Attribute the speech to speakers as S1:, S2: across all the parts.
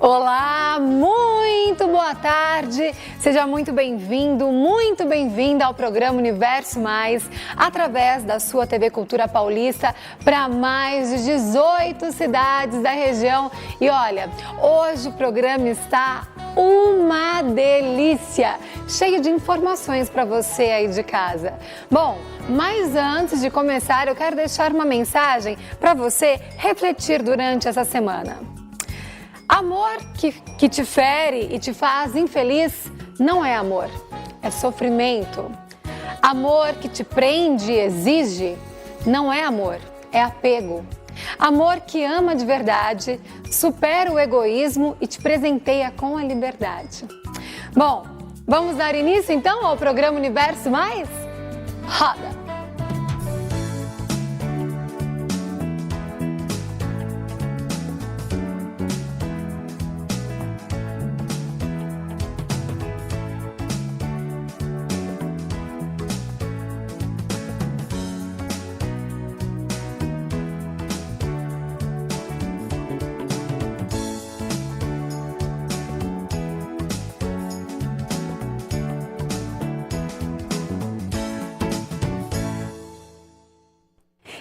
S1: Olá, muito boa tarde, seja muito bem-vindo, muito bem-vinda ao programa Universo Mais, através da sua TV Cultura Paulista, para mais de 18 cidades da região. E olha, hoje o programa está uma delícia, cheio de informações para você aí de casa. Bom, mas antes de começar, eu quero deixar uma mensagem para você refletir durante essa semana. Amor que te fere e te faz infeliz não é amor, é sofrimento. Amor que te prende e exige não é amor, é apego. Amor que ama de verdade, supera o egoísmo e te presenteia com a liberdade. Bom, vamos dar início então ao programa Universo Mais? Roda!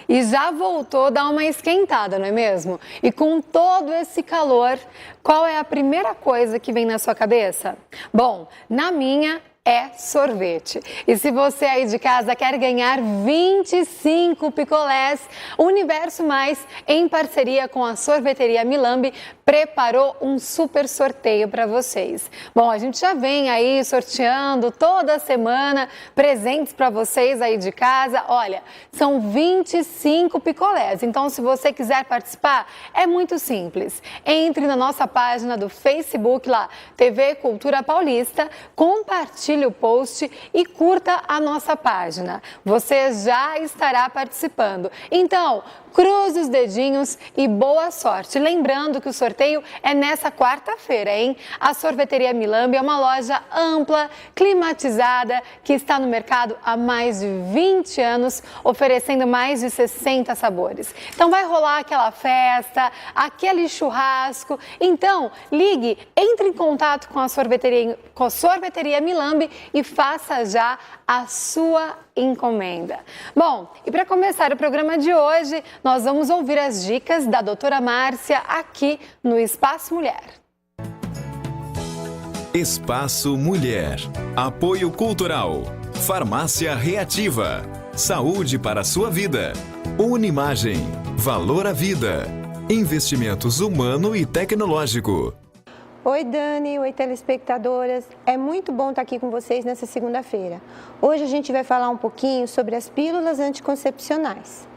S1: E já voltou a dar uma esquentada, não é mesmo? E com todo esse calor, qual é a primeira coisa que vem na sua cabeça? Bom, na minha é sorvete. E se você aí de casa quer ganhar 25 picolés, o Universo Mais, em parceria com a Sorveteria Milambi, preparou um super sorteio para vocês. Bom, a gente já vem aí sorteando toda semana presentes para vocês aí de casa. Olha, são 25 picolés. Então, se você quiser participar, é muito simples. Entre na nossa página do Facebook lá, TV Cultura Paulista, compartilhe o post e curta a nossa página. Você já estará participando. Então, cruze os dedinhos e boa sorte. Lembrando que o sorteio é nessa quarta-feira, hein? A Sorveteria Milambi é uma loja ampla, climatizada, que está no mercado há mais de 20 anos, oferecendo mais de 60 sabores. Então vai rolar aquela festa, aquele churrasco. Então, ligue, entre em contato com a Sorveteria Milambi e faça já a sua encomenda. Bom, e para começar o programa de hoje, nós vamos ouvir as dicas da doutora Márcia aqui no Espaço Mulher.
S2: Espaço Mulher. Apoio Cultural. Farmácia Reativa. Saúde para a sua vida. Unimagem. Valor à vida. Investimentos humano e tecnológico.
S3: Oi Dani, oi telespectadoras, é muito bom estar aqui com vocês nessa segunda-feira. Hoje a gente vai falar um pouquinho sobre as pílulas anticoncepcionais.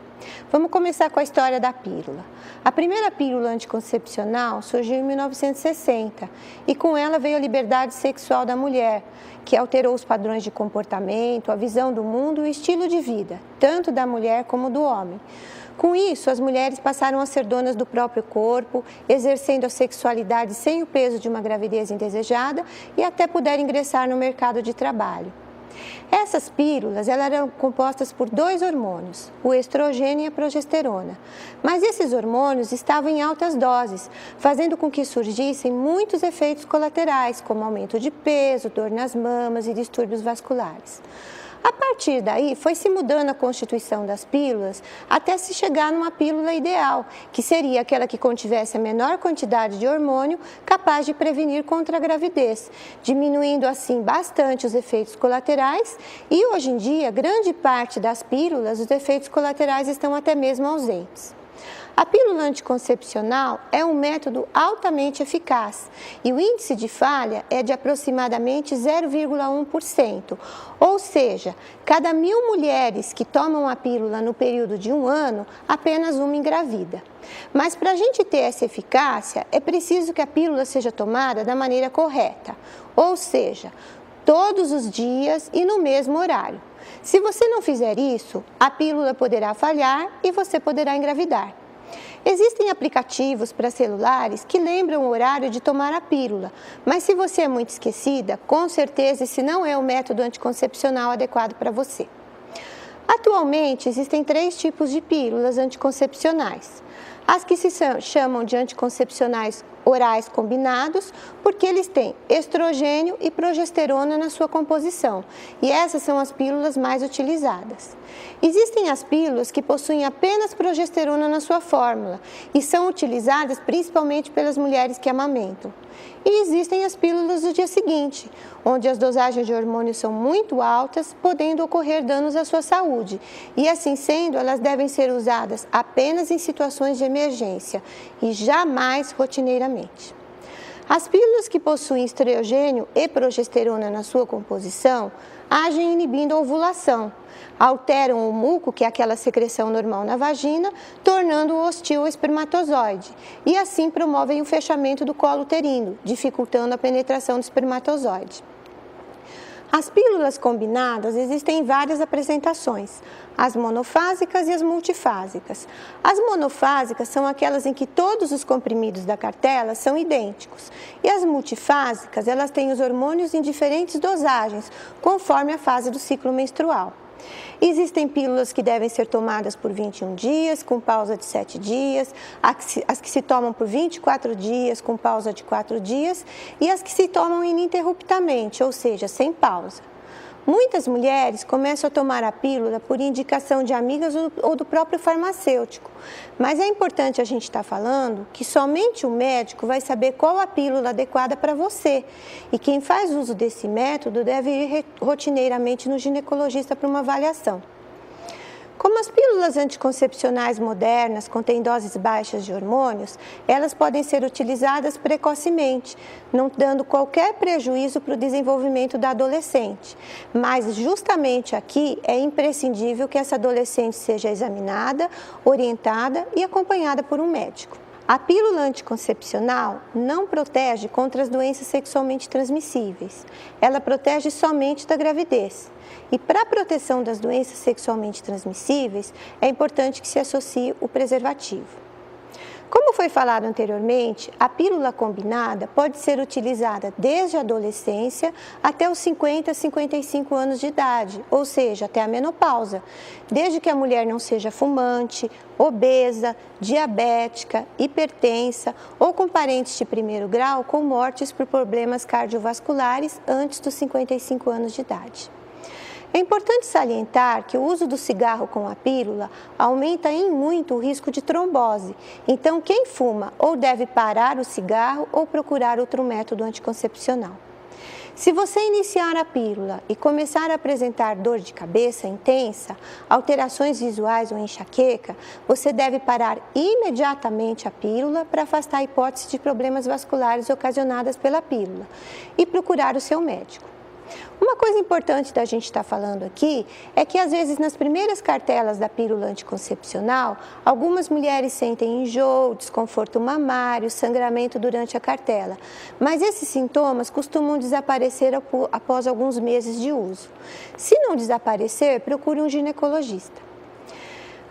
S3: Vamos começar com a história da pílula. A primeira pílula anticoncepcional surgiu em 1960 e com ela veio a liberdade sexual da mulher, que alterou os padrões de comportamento, a visão do mundo e o estilo de vida, tanto da mulher como do homem. Com isso, as mulheres passaram a ser donas do próprio corpo, exercendo a sexualidade sem o peso de uma gravidez indesejada e até puderam ingressar no mercado de trabalho. Essas pílulas eram compostas por 2 hormônios, o estrogênio e a progesterona. Mas esses hormônios estavam em altas doses, fazendo com que surgissem muitos efeitos colaterais, como aumento de peso, dor nas mamas e distúrbios vasculares. A partir daí, foi se mudando a constituição das pílulas até se chegar numa pílula ideal, que seria aquela que contivesse a menor quantidade de hormônio capaz de prevenir contra a gravidez, diminuindo assim bastante os efeitos colaterais e hoje em dia, grande parte das pílulas, os efeitos colaterais estão até mesmo ausentes. A pílula anticoncepcional é um método altamente eficaz e o índice de falha é de aproximadamente 0,1%, ou seja, cada 1.000 mulheres que tomam a pílula no período de 1 ano, apenas uma engravida. Mas para a gente ter essa eficácia, é preciso que a pílula seja tomada da maneira correta, ou seja, todos os dias e no mesmo horário. Se você não fizer isso, a pílula poderá falhar e você poderá engravidar. Existem aplicativos para celulares que lembram o horário de tomar a pílula, mas se você é muito esquecida, com certeza esse não é o método anticoncepcional adequado para você. Atualmente, existem 3 tipos de pílulas anticoncepcionais. As que se chamam de anticoncepcionais orais combinados, porque eles têm estrogênio e progesterona na sua composição, e essas são as pílulas mais utilizadas. Existem as pílulas que possuem apenas progesterona na sua fórmula e são utilizadas principalmente pelas mulheres que amamentam. E existem as pílulas do dia seguinte, onde as dosagens de hormônios são muito altas, podendo ocorrer danos à sua saúde. E assim sendo, elas devem ser usadas apenas em situações de emergência e jamais rotineiramente. As pílulas que possuem estrogênio e progesterona na sua composição agem inibindo a ovulação, alteram o muco, que é aquela secreção normal na vagina, tornando-o hostil ao espermatozoide, e assim promovem o fechamento do colo uterino, dificultando a penetração do espermatozoide. As pílulas combinadas existem em várias apresentações, as monofásicas e as multifásicas. As monofásicas são aquelas em que todos os comprimidos da cartela são idênticos, e as multifásicas, elas têm os hormônios em diferentes dosagens, conforme a fase do ciclo menstrual. Existem pílulas que devem ser tomadas por 21 dias, com pausa de 7 dias, as que se tomam por 24 dias, com pausa de 4 dias, e as que se tomam ininterruptamente, ou seja, sem pausa. Muitas mulheres começam a tomar a pílula por indicação de amigas ou do próprio farmacêutico, mas é importante a gente estar falando que somente o médico vai saber qual a pílula adequada para você, e quem faz uso desse método deve ir rotineiramente no ginecologista para uma avaliação. Como as pílulas anticoncepcionais modernas contêm doses baixas de hormônios, elas podem ser utilizadas precocemente, não dando qualquer prejuízo para o desenvolvimento da adolescente. Mas justamente aqui é imprescindível que essa adolescente seja examinada, orientada e acompanhada por um médico. A pílula anticoncepcional não protege contra as doenças sexualmente transmissíveis. Ela protege somente da gravidez. E para a proteção das doenças sexualmente transmissíveis, é importante que se associe o preservativo. Como foi falado anteriormente, a pílula combinada pode ser utilizada desde a adolescência até os 50 a 55 anos de idade, ou seja, até a menopausa, desde que a mulher não seja fumante, obesa, diabética, hipertensa ou com parentes de primeiro grau com mortes por problemas cardiovasculares antes dos 55 anos de idade. É importante salientar que o uso do cigarro com a pílula aumenta em muito o risco de trombose. Então, quem fuma ou deve parar o cigarro ou procurar outro método anticoncepcional. Se você iniciar a pílula e começar a apresentar dor de cabeça intensa, alterações visuais ou enxaqueca, você deve parar imediatamente a pílula para afastar a hipótese de problemas vasculares ocasionadas pela pílula e procurar o seu médico. Uma coisa importante da gente estar falando aqui é que às vezes nas primeiras cartelas da pílula anticoncepcional, algumas mulheres sentem enjoo, desconforto mamário, sangramento durante a cartela, mas esses sintomas costumam desaparecer após alguns meses de uso. Se não desaparecer, procure um ginecologista.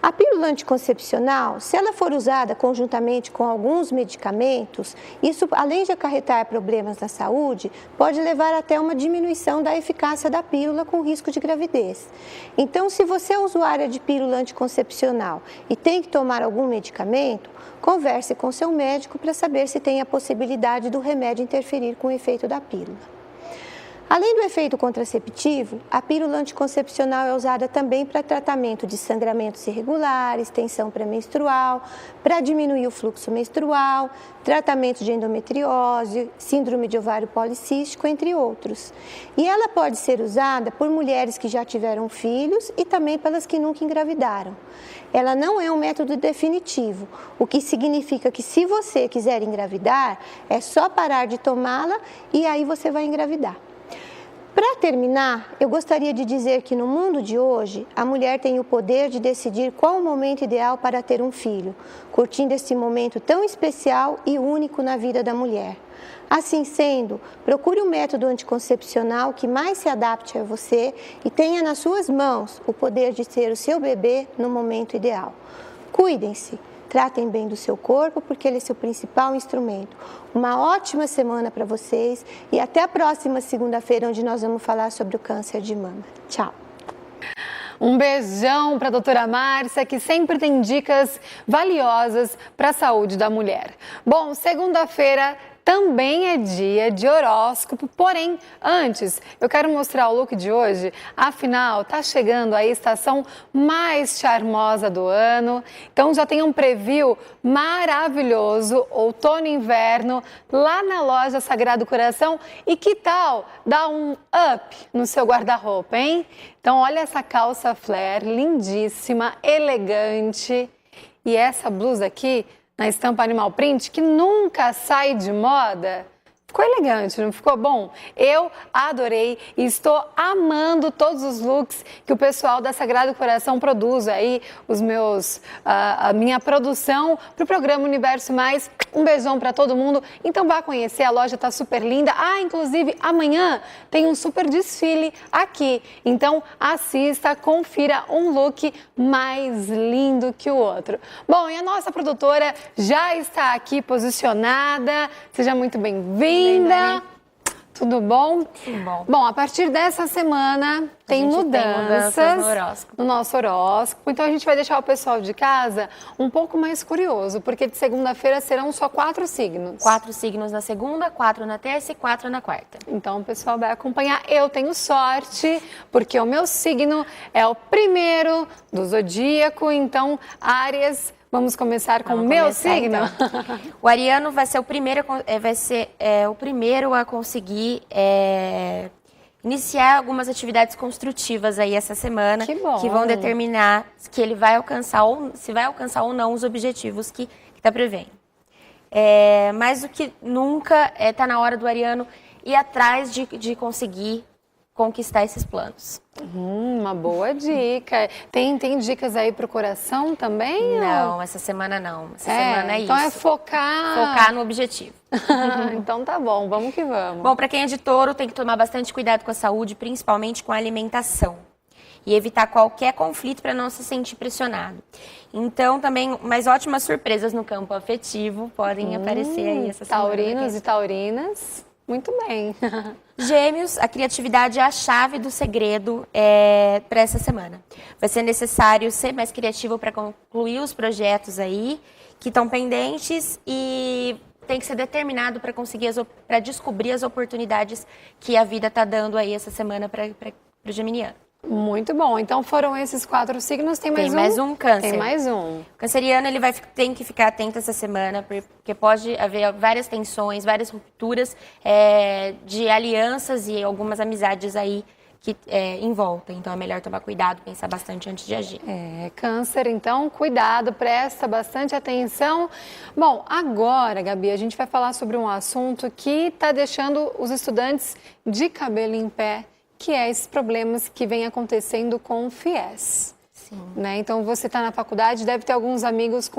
S3: A pílula anticoncepcional, se ela for usada conjuntamente com alguns medicamentos, isso, além de acarretar problemas na saúde, pode levar até uma diminuição da eficácia da pílula com risco de gravidez. Então, se você é usuária de pílula anticoncepcional e tem que tomar algum medicamento, converse com seu médico para saber se tem a possibilidade do remédio interferir com o efeito da pílula. Além do efeito contraceptivo, a pílula anticoncepcional é usada também para tratamento de sangramentos irregulares, tensão pré-menstrual, para diminuir o fluxo menstrual, tratamento de endometriose, síndrome de ovário policístico, entre outros. E ela pode ser usada por mulheres que já tiveram filhos e também pelas que nunca engravidaram. Ela não é um método definitivo, o que significa que se você quiser engravidar, é só parar de tomá-la e aí você vai engravidar. Para terminar, eu gostaria de dizer que no mundo de hoje, a mulher tem o poder de decidir qual o momento ideal para ter um filho, curtindo esse momento tão especial e único na vida da mulher. Assim sendo, procure um método anticoncepcional que mais se adapte a você e tenha nas suas mãos o poder de ser o seu bebê no momento ideal. Cuidem-se. Tratem bem do seu corpo, porque ele é seu principal instrumento. Uma ótima semana para vocês e até a próxima segunda-feira, onde nós vamos falar sobre o câncer de mama. Tchau!
S1: Um beijão para a doutora Márcia, que sempre tem dicas valiosas para a saúde da mulher. Bom, segunda-feira também é dia de horóscopo, porém, antes, eu quero mostrar o look de hoje. Afinal, tá chegando a estação mais charmosa do ano, então já tem um preview maravilhoso, outono e inverno, lá na loja Sagrado Coração. E que tal dar um up no seu guarda-roupa, hein? Então, olha essa calça flare, lindíssima, elegante. E essa blusa aqui, na estampa animal print, que nunca sai de moda. Ficou elegante, não ficou bom? Eu adorei e estou amando todos os looks que o pessoal da Sagrado Coração produz aí, a minha produção para o programa Universo Mais. Um beijão para todo mundo. Então vá conhecer, a loja tá super linda. Inclusive amanhã tem um super desfile aqui. Então assista, confira um look mais lindo que o outro. Bom, e a nossa produtora já está aqui posicionada. Seja muito bem-vinda. Tudo bom?
S4: Tudo bom.
S1: Bom, a partir dessa semana tem mudanças no nosso horóscopo. Então a gente vai deixar o pessoal de casa um pouco mais curioso, porque de segunda-feira serão só 4 signos.
S4: 4 signos na segunda, 4 na terça e 4 na quarta.
S1: Então o pessoal vai acompanhar. Eu tenho sorte, porque o meu signo é o primeiro do zodíaco, então Áries. Vamos começar com o meu signo?
S4: Então. O ariano vai ser o primeiro, o primeiro a conseguir iniciar algumas atividades construtivas aí essa semana, que vão determinar que ele vai alcançar se vai alcançar ou não os objetivos que está prevendo. Mais do que nunca está na hora do ariano ir atrás de conseguir conquistar esses planos.
S1: Uma boa dica. Tem dicas aí pro coração também?
S4: Não, essa semana não. Essa semana é
S1: então
S4: isso.
S1: É focar...
S4: Focar no objetivo.
S1: Então tá bom, vamos que vamos.
S4: Bom, para quem é de touro, tem que tomar bastante cuidado com a saúde, principalmente com a alimentação. E evitar qualquer conflito para não se sentir pressionado. Então, também, mais ótimas surpresas no campo afetivo podem aparecer aí essa semana.
S1: Taurinos e taurinas, muito bem.
S4: Gêmeos, a criatividade é a chave do segredo para essa semana. Vai ser necessário ser mais criativo para concluir os projetos aí que estão pendentes e tem que ser determinado para conseguir para descobrir as oportunidades que a vida está dando aí essa semana para o geminiano.
S1: Muito bom. Então foram esses 4 signos. Tem mais um?
S4: Tem mais um, Câncer.
S1: Tem mais um.
S4: O canceriano, ele tem que ficar atento essa semana, porque pode haver várias tensões, várias rupturas de alianças e algumas amizades aí que em volta. Então é melhor tomar cuidado, pensar bastante antes de agir.
S1: Câncer, então cuidado, presta bastante atenção. Bom, agora, Gabi, a gente vai falar sobre um assunto que está deixando os estudantes de cabelo em pé, que é esses problemas que vem acontecendo com o FIES.
S4: Sim.
S1: Né? Então, você está na faculdade, deve ter alguns amigos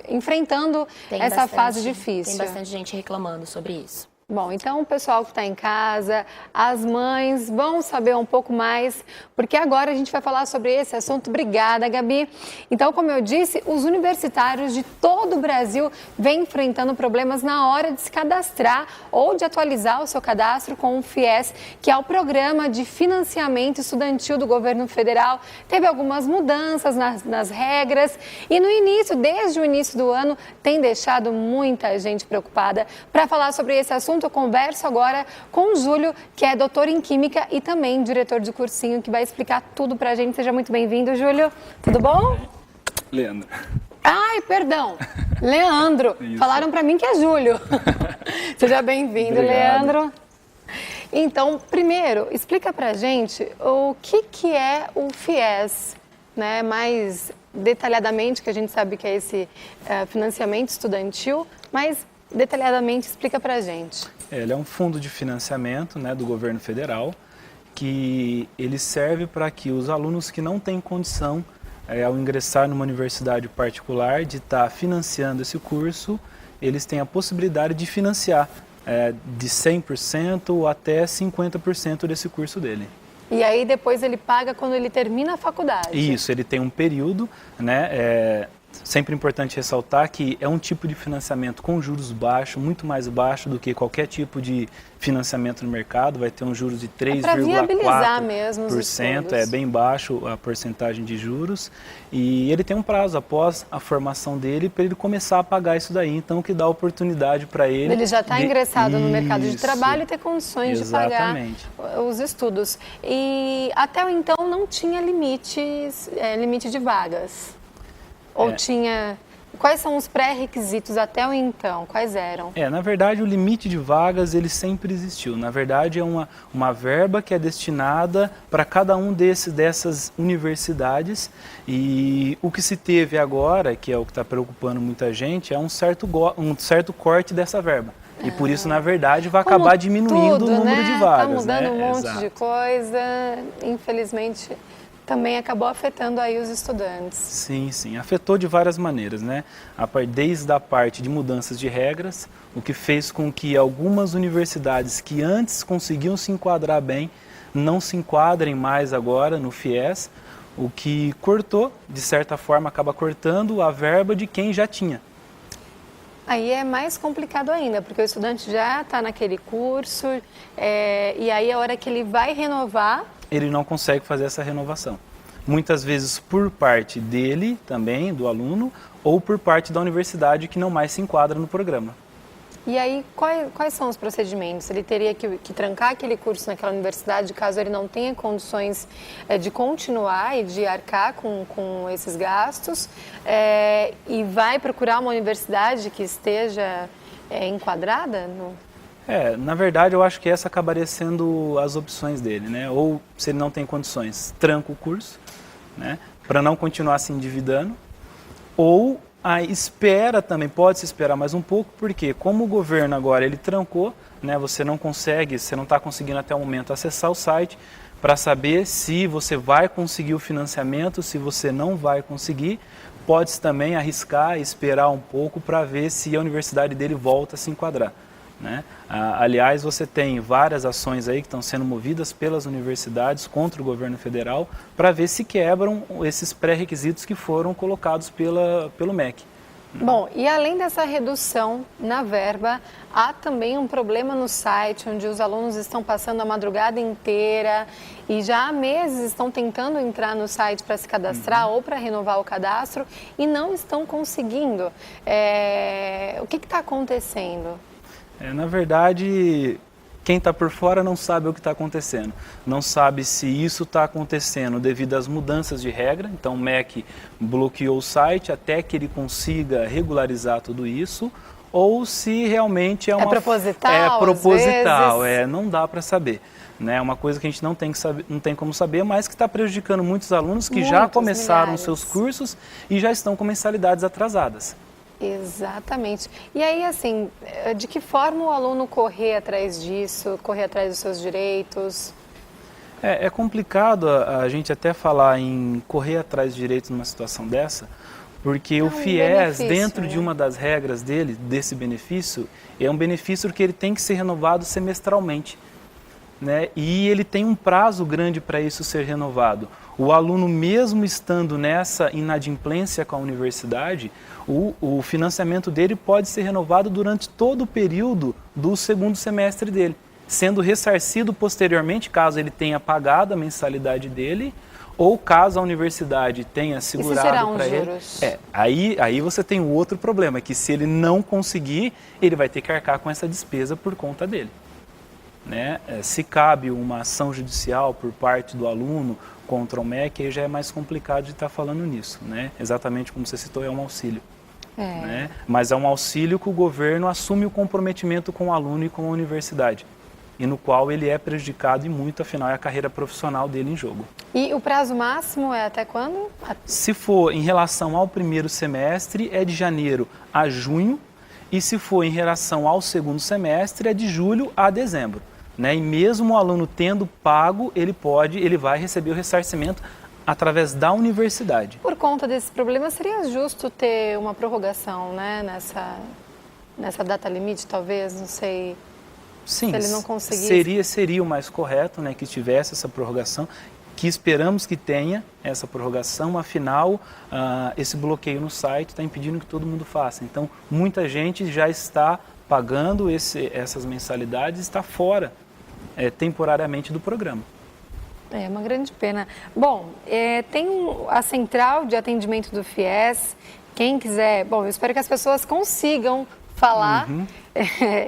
S1: enfrentando essa fase difícil.
S4: Tem bastante gente reclamando sobre isso.
S1: Bom, então o pessoal que está em casa, as mães vão saber um pouco mais, porque agora a gente vai falar sobre esse assunto. Obrigada, Gabi. Então, como eu disse, os universitários de todo o Brasil vêm enfrentando problemas na hora de se cadastrar ou de atualizar o seu cadastro com o FIES, que é o Programa de Financiamento Estudantil do Governo Federal. Teve algumas mudanças nas regras e desde o início do ano, tem deixado muita gente preocupada. Para falar sobre esse assunto, eu converso agora com o Júlio, que é doutor em Química e também diretor de cursinho, que vai explicar tudo pra gente. Seja muito bem-vindo, Júlio. Tudo bom?
S5: Leandro.
S1: Ai, perdão. Leandro.
S5: Isso.
S1: Falaram pra mim que é Júlio. Seja bem-vindo, Leandro. Então, primeiro, explica pra gente o que é o FIES, né? Mais detalhadamente, que a gente sabe que é esse financiamento estudantil, mas detalhadamente explica pra gente.
S5: Ele é um fundo de financiamento, né, do governo federal, que ele serve para que os alunos que não têm condição, ao ingressar numa universidade particular, de estar financiando esse curso, eles têm a possibilidade de financiar de 100% até 50% desse curso dele.
S1: E aí depois ele paga quando ele termina a faculdade?
S5: Isso, ele tem um período, né, Sempre importante ressaltar que é um tipo de financiamento com juros baixos, muito mais baixo do que qualquer tipo de financiamento no mercado. Vai ter um juros de 3,4%, é bem baixo a porcentagem de juros. E ele tem um prazo após a formação dele para ele começar a pagar isso daí. Então, o que dá oportunidade para ele...
S1: Ele já está ingressado no mercado de trabalho e ter condições de pagar os estudos. E até então não tinha limite de vagas. Ou tinha... Quais são os pré-requisitos até o então? Quais eram?
S5: Na verdade, o limite de vagas, ele sempre existiu. Na verdade, é uma verba que é destinada para cada um dessas universidades. E o que se teve agora, que é o que está preocupando muita gente, é um certo corte dessa verba. E por isso, na verdade, vai acabar diminuindo o número de vagas.
S1: Está mudando um monte de coisa, infelizmente... Também acabou afetando aí os estudantes.
S5: Sim, afetou de várias maneiras, né? Desde a parte de mudanças de regras, o que fez com que algumas universidades que antes conseguiam se enquadrar bem, não se enquadrem mais agora no FIES, o que cortou, de certa forma, acaba cortando a verba de quem já tinha.
S1: Aí é mais complicado ainda, porque o estudante já está naquele curso, e aí a hora que ele vai renovar...
S5: Ele não consegue fazer essa renovação. Muitas vezes por parte dele também, do aluno, ou por parte da universidade que não mais se enquadra no programa.
S1: E aí, quais são os procedimentos? Ele teria que trancar aquele curso naquela universidade, caso ele não tenha condições de continuar e de arcar com esses gastos, e vai procurar uma universidade que esteja enquadrada no...
S5: Na verdade, eu acho que essa acabaria sendo as opções dele, né? Ou, se ele não tem condições, tranca o curso, né? Para não continuar se endividando. Ou a espera também, pode-se esperar mais um pouco, porque como o governo agora ele trancou, né? Você não está conseguindo até o momento acessar o site para saber se você vai conseguir o financiamento, se você não vai conseguir. Pode-se também arriscar, esperar um pouco para ver se a universidade dele volta a se enquadrar. Né? Aliás, você tem várias ações aí que estão sendo movidas pelas universidades contra o governo federal para ver se quebram esses pré-requisitos que foram colocados pelo MEC.
S1: Bom, e além dessa redução na verba, há também um problema no site, onde os alunos estão passando a madrugada inteira e já há meses estão tentando entrar no site para se cadastrar ou para renovar o cadastro e não estão conseguindo. O que está acontecendo?
S5: Na verdade, quem está por fora não sabe o que está acontecendo. Não sabe se isso está acontecendo devido às mudanças de regra. Então, o MEC bloqueou o site até que ele consiga regularizar tudo isso. Ou se realmente é uma...
S1: É proposital?
S5: É proposital,
S1: às vezes...
S5: não dá para saber. Né? É uma coisa que a gente não tem como saber, mas que está prejudicando muitos alunos que já começaram os seus cursos e já estão com mensalidades atrasadas.
S1: Exatamente. E aí, assim, de que forma o aluno correr atrás disso, correr atrás dos seus direitos?
S5: É complicado a gente até falar em correr atrás de direitos numa situação dessa, porque o FIES, dentro de uma das regras desse benefício, é um benefício que ele tem que ser renovado semestralmente. Né? E ele tem um prazo grande para isso ser renovado. O aluno, mesmo estando nessa inadimplência com a universidade, o financiamento dele pode ser renovado durante todo o período do segundo semestre dele, sendo ressarcido posteriormente, caso ele tenha pagado a mensalidade dele, ou caso a universidade tenha segurado para ele. Aí você tem um outro problema, que se ele não conseguir, ele vai ter que arcar com essa despesa por conta dele. Né? Se cabe uma ação judicial por parte do aluno contra o MEC, aí já é mais complicado de estar falando nisso. Né? Exatamente como você citou, é um auxílio. Né? Mas é um auxílio que o governo assume o comprometimento com o aluno e com a universidade, e no qual ele é prejudicado e muito, afinal é a carreira profissional dele em jogo.
S1: E o prazo máximo é até quando?
S5: Se for em relação ao primeiro semestre, é de janeiro a junho, e se for em relação ao segundo semestre, é de julho a dezembro. Né? E mesmo o aluno tendo pago, ele vai receber o ressarcimento através da universidade.
S1: Por conta desse problema, seria justo ter uma prorrogação, né? nessa data limite, talvez, não sei.
S5: Sim,
S1: se ele não conseguir...
S5: seria o mais correto, né, que tivesse essa prorrogação, que esperamos que tenha essa prorrogação, afinal, esse bloqueio no site está impedindo que todo mundo faça. Então, muita gente já está pagando essas mensalidades e está fora temporariamente do programa.
S1: É uma grande pena. Bom, tem a central de atendimento do FIES. Quem quiser, bom, eu espero que as pessoas consigam falar,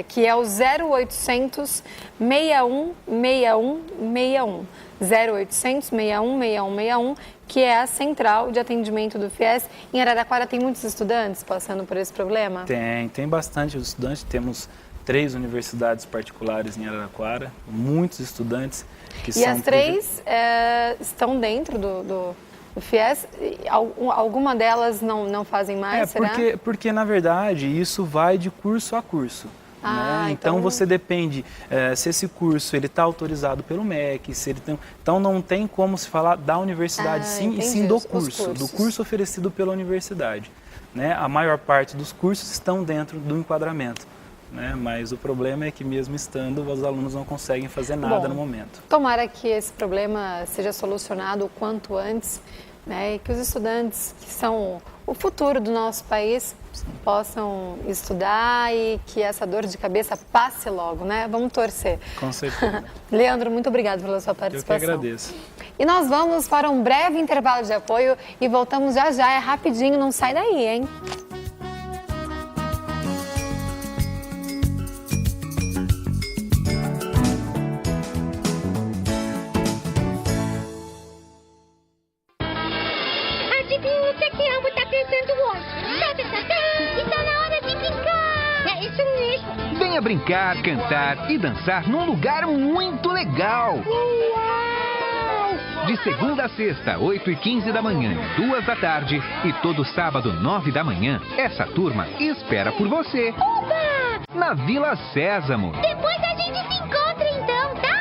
S1: que é o 0800 61 61 61. 0800 61 61 61, que é a central de atendimento do FIES. Em Araraquara tem muitos estudantes passando por esse problema?
S5: Tem bastante estudantes. Temos 3 universidades particulares em Araraquara, muitos estudantes que são...
S1: E as 3 estão dentro do FIES? Alguma delas não fazem mais, será?
S5: Porque, na verdade, isso vai de curso a curso. Né? Então você depende se esse curso está autorizado pelo MEC, então não tem como se falar da universidade e sim do curso oferecido pela universidade. Né? A maior parte dos cursos estão dentro do enquadramento. Né? Mas o problema é que mesmo estando, os alunos não conseguem fazer nada no momento.
S1: Tomara que esse problema seja solucionado o quanto antes, né? E que os estudantes, que são o futuro do nosso país, possam estudar e que essa dor de cabeça passe logo, né? Vamos torcer.
S5: Com certeza.
S1: Leandro, muito obrigado pela sua participação.
S5: Eu que agradeço.
S1: E nós vamos para um breve intervalo de apoio e voltamos já já, é rapidinho, não sai daí, hein?
S6: Venha brincar, cantar e dançar num lugar muito legal. De segunda a sexta, 8h15 da manhã e 2 da tarde. E todo sábado, 9 da manhã, essa turma espera por você.
S7: Oba!
S6: Na Vila Sésamo.
S7: Depois a gente se encontra então, tá?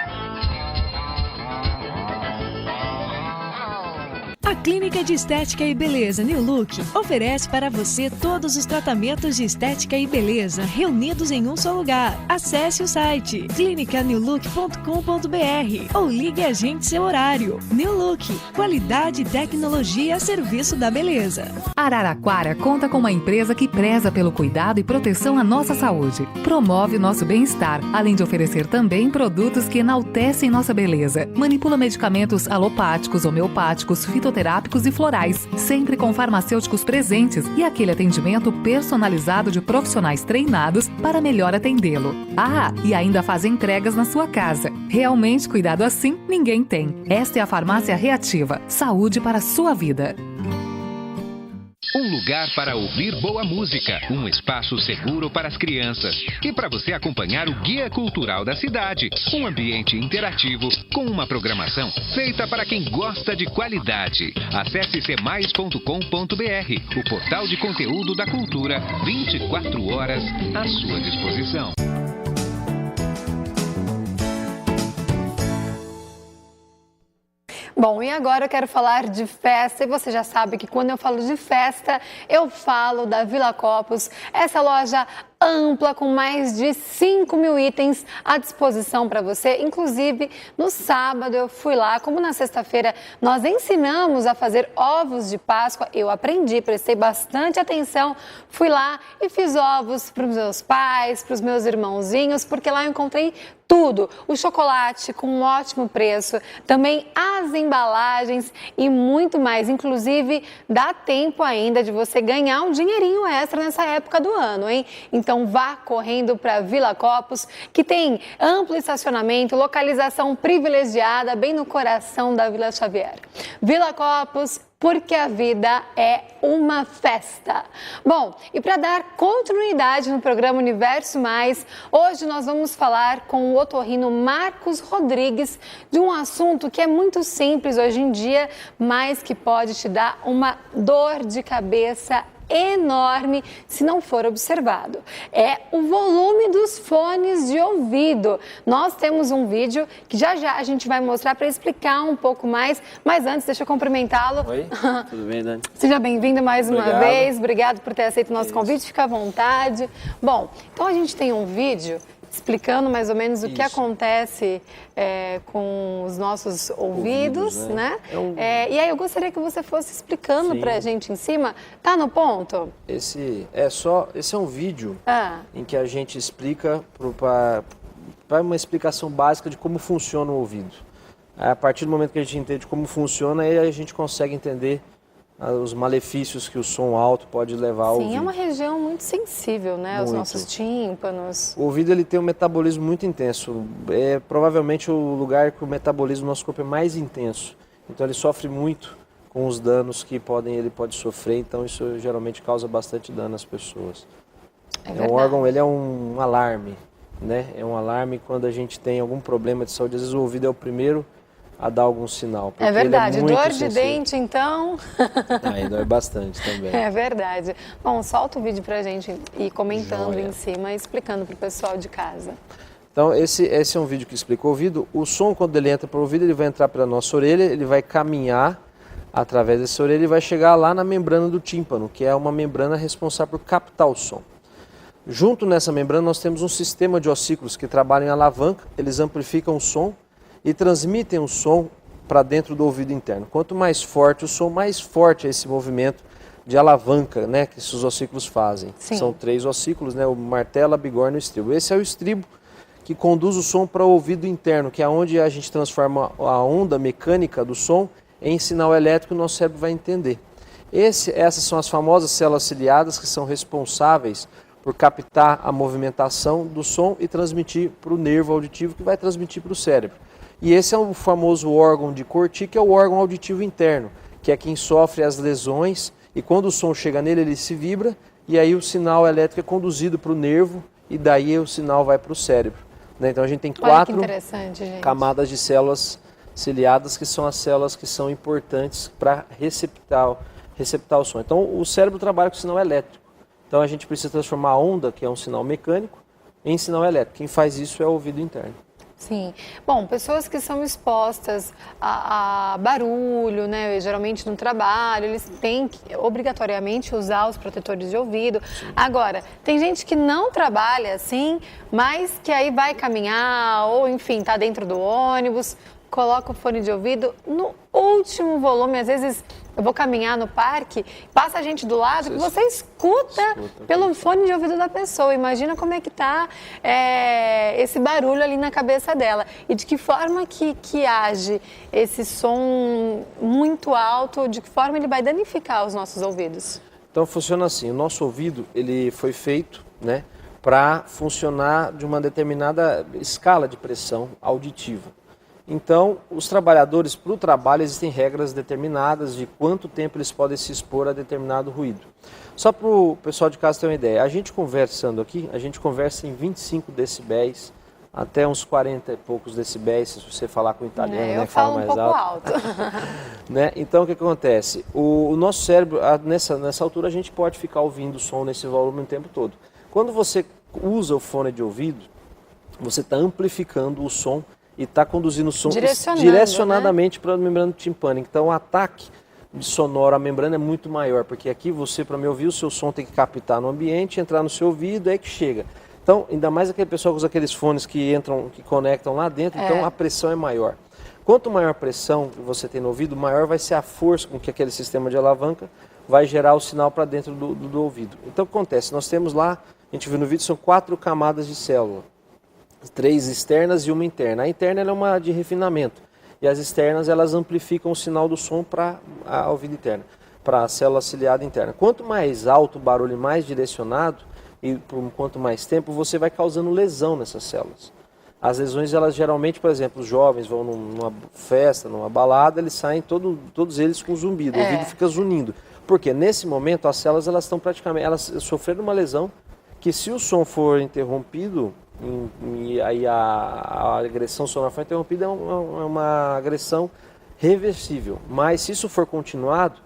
S8: A Clínica de Estética e Beleza New Look oferece para você todos os tratamentos de estética e beleza reunidos em um só lugar. Acesse o site clinicanewlook.com.br ou ligue e agende seu horário. New Look, qualidade e tecnologia a serviço da beleza.
S9: Araraquara conta com uma empresa que preza pelo cuidado e proteção à nossa saúde. Promove o nosso bem-estar, além de oferecer também produtos que enaltecem nossa beleza. Manipula medicamentos alopáticos, homeopáticos, fitoterápicos e florais, sempre com farmacêuticos presentes e aquele atendimento personalizado de profissionais treinados para melhor atendê-lo. E ainda faz entregas na sua casa. Realmente, cuidado assim, ninguém tem. Esta é a Farmácia Reativa. Saúde para a sua vida.
S6: Um lugar para ouvir boa música, um espaço seguro para as crianças e para você acompanhar o guia cultural da cidade. Um ambiente interativo com uma programação feita para quem gosta de qualidade. Acesse semais.com.br, o portal de conteúdo da cultura, 24 horas à sua disposição.
S1: Bom, e agora eu quero falar de festa, e você já sabe que quando eu falo de festa, eu falo da Villa Copos, essa loja ampla com mais de 5.000 itens à disposição para você. Inclusive, no sábado eu fui lá, como na sexta-feira nós ensinamos a fazer ovos de Páscoa, eu aprendi, prestei bastante atenção, fui lá e fiz ovos para os meus pais, para os meus irmãozinhos, porque lá eu encontrei tudo, o chocolate com um ótimo preço, também as embalagens e muito mais. Inclusive, dá tempo ainda de você ganhar um dinheirinho extra nessa época do ano, hein? Então vá correndo para Villa Copos, que tem amplo estacionamento, localização privilegiada, bem no coração da Vila Xavier. Villa Copos, porque a vida é uma festa. Bom, e para dar continuidade no programa Universo Mais, hoje nós vamos falar com o otorrino Marcos Rodrigues de um assunto que é muito simples hoje em dia, mas que pode te dar uma dor de cabeça enorme se não for observado. É o volume dos fones de ouvido. Nós temos um vídeo que já já a gente vai mostrar para explicar um pouco mais, mas antes deixa eu cumprimentá-lo.
S10: Oi, tudo bem, Dani?
S1: Seja bem-vindo mais uma vez, obrigado por ter aceito o nosso convite, fica à vontade. Bom, então a gente tem um vídeo explicando mais ou menos o que acontece com os nossos ouvidos, né? E aí eu gostaria que você fosse explicando para a gente em cima. Tá no ponto?
S10: Esse é um vídeo em que a gente explica para uma explicação básica de como funciona o ouvido. A partir do momento que a gente entende como funciona, aí a gente consegue entender os malefícios que o som alto pode levar ao ouvido.
S1: Sim, é uma região muito sensível, né? Os nossos tímpanos.
S10: O ouvido ele tem um metabolismo muito intenso. É provavelmente o lugar que o metabolismo do nosso corpo é mais intenso. Então ele sofre muito com os danos que ele pode sofrer. Então isso geralmente causa bastante dano às pessoas. O órgão ele é um alarme, né? É um alarme quando a gente tem algum problema de saúde. Às vezes o ouvido é o primeiro a dar algum sinal.
S1: É verdade, dor de dente, então...
S10: Aí dói bastante também.
S1: É verdade. Bom, solta o vídeo pra gente ir comentando em cima e explicando pro pessoal de casa.
S10: Então, esse é um vídeo que explica o ouvido. O som, quando ele entra para o ouvido, ele vai entrar pela nossa orelha, ele vai caminhar através dessa orelha e vai chegar lá na membrana do tímpano, que é uma membrana responsável por captar o som. Junto nessa membrana, nós temos um sistema de ossículos que trabalham em alavanca, eles amplificam o som e transmitem o som para dentro do ouvido interno. Quanto mais forte o som, mais forte é esse movimento de alavanca, né, que esses ossículos fazem.
S1: Sim.
S10: São 3 ossículos, né, o martelo, a bigorna e o estribo. Esse é o estribo que conduz o som para o ouvido interno, que é onde a gente transforma a onda mecânica do som em sinal elétrico que o nosso cérebro vai entender. Essas são as famosas células ciliadas que são responsáveis por captar a movimentação do som e transmitir para o nervo auditivo, que vai transmitir para o cérebro. E esse é o famoso órgão de Corti, que é o órgão auditivo interno, que é quem sofre as lesões, e quando o som chega nele, ele se vibra, e aí o sinal elétrico é conduzido para o nervo, e daí o sinal vai para o cérebro. Né? Então a gente tem 4 camadas de células ciliadas, que são as células que são importantes para receptar o som. Então o cérebro trabalha com sinal elétrico. Então a gente precisa transformar a onda, que é um sinal mecânico, em sinal elétrico. Quem faz isso é o ouvido interno.
S1: Sim. Bom, pessoas que são expostas a barulho, né, geralmente no trabalho, eles têm que obrigatoriamente usar os protetores de ouvido. Sim. Agora, tem gente que não trabalha assim, mas que aí vai caminhar ou, enfim, está dentro do ônibus, coloca o fone de ouvido no último volume. Às vezes eu vou caminhar no parque, passa a gente do lado, que você escuta pelo fone de ouvido da pessoa. Imagina como é que está esse barulho ali na cabeça dela. E de que forma que age esse som muito alto, de que forma ele vai danificar os nossos ouvidos?
S10: Então funciona assim, o nosso ouvido ele foi feito, né, para funcionar de uma determinada escala de pressão auditiva. Então, os trabalhadores, para o trabalho, existem regras determinadas de quanto tempo eles podem se expor a determinado ruído. Só para o pessoal de casa ter uma ideia, a gente conversando aqui, a gente conversa em 25 decibéis, até uns 40 e poucos decibéis, se você falar com o italiano,
S1: eu
S10: né,
S1: falo
S10: mais
S1: um pouco alto.
S10: Né? Então, o que acontece? O nosso cérebro, nessa altura, a gente pode ficar ouvindo o som nesse volume o tempo todo. Quando você usa o fone de ouvido, você está amplificando o som e está conduzindo o som direcionadamente, né, para a membrana timpânica. Então o ataque sonoro à membrana é muito maior, porque aqui você, para me ouvir, o seu som tem que captar no ambiente, entrar no seu ouvido, é que chega. Então, ainda mais aquele pessoal que usa aqueles fones que conectam lá dentro, então a pressão é maior. Quanto maior a pressão que você tem no ouvido, maior vai ser a força com que aquele sistema de alavanca vai gerar o sinal para dentro do ouvido. Então o que acontece? Nós temos lá, a gente viu no vídeo, são 4 camadas de célula. 3 externas e uma interna. A interna ela é uma de refinamento e as externas elas amplificam o sinal do som para a ouvido interno, para a célula ciliada interna. Quanto mais alto o barulho, mais direcionado e por quanto mais tempo, você vai causando lesão nessas células. As lesões, elas geralmente, por exemplo, os jovens vão numa festa, numa balada, eles saem todos eles com zumbido, o ouvido fica zunindo. Porque nesse momento as células elas estão praticamente, elas sofreram uma lesão que se o som for interrompido, e aí a agressão sonora foi interrompida, é uma agressão reversível. Mas se isso for continuado,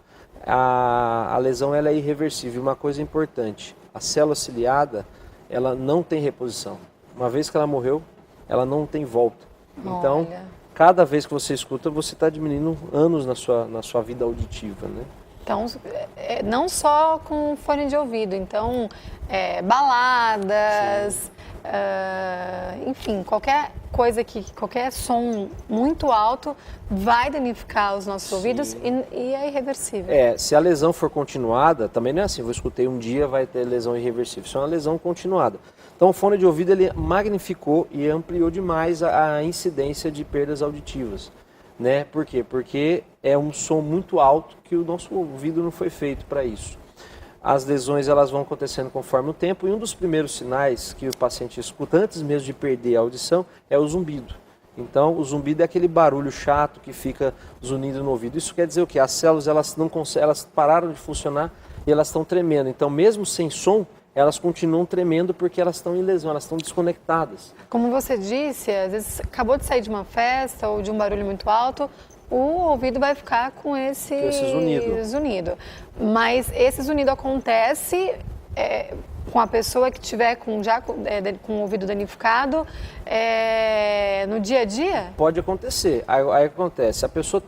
S10: a lesão ela é irreversível. Uma coisa importante, a célula ciliada, ela não tem reposição. Uma vez que ela morreu, ela não tem volta. Então, cada vez que você escuta, você está diminuindo anos na sua vida auditiva, né?
S1: Então, não só com fone de ouvido, então baladas, enfim, qualquer coisa qualquer som muito alto vai danificar os nossos ouvidos e é irreversível.
S10: Se a lesão for continuada, também não é assim, eu escutei um dia, vai ter lesão irreversível, isso é uma lesão continuada. Então o fone de ouvido ele magnificou e ampliou demais a incidência de perdas auditivas. Né? Por quê? Porque é um som muito alto que o nosso ouvido não foi feito para isso. As lesões elas vão acontecendo conforme o tempo e um dos primeiros sinais que o paciente escuta antes mesmo de perder a audição é o zumbido. Então o zumbido é aquele barulho chato que fica zunindo no ouvido. Isso quer dizer o quê? As células elas pararam de funcionar e elas estão tremendo. Então mesmo sem som, elas continuam tremendo porque elas estão em lesão, elas estão desconectadas.
S1: Como você disse, às vezes acabou de sair de uma festa ou de um barulho muito alto, o ouvido vai ficar com esse zunido. Mas esse zunido acontece com a pessoa que tiver com o ouvido danificado no dia a dia?
S10: Pode acontecer. Aí acontece, a pessoa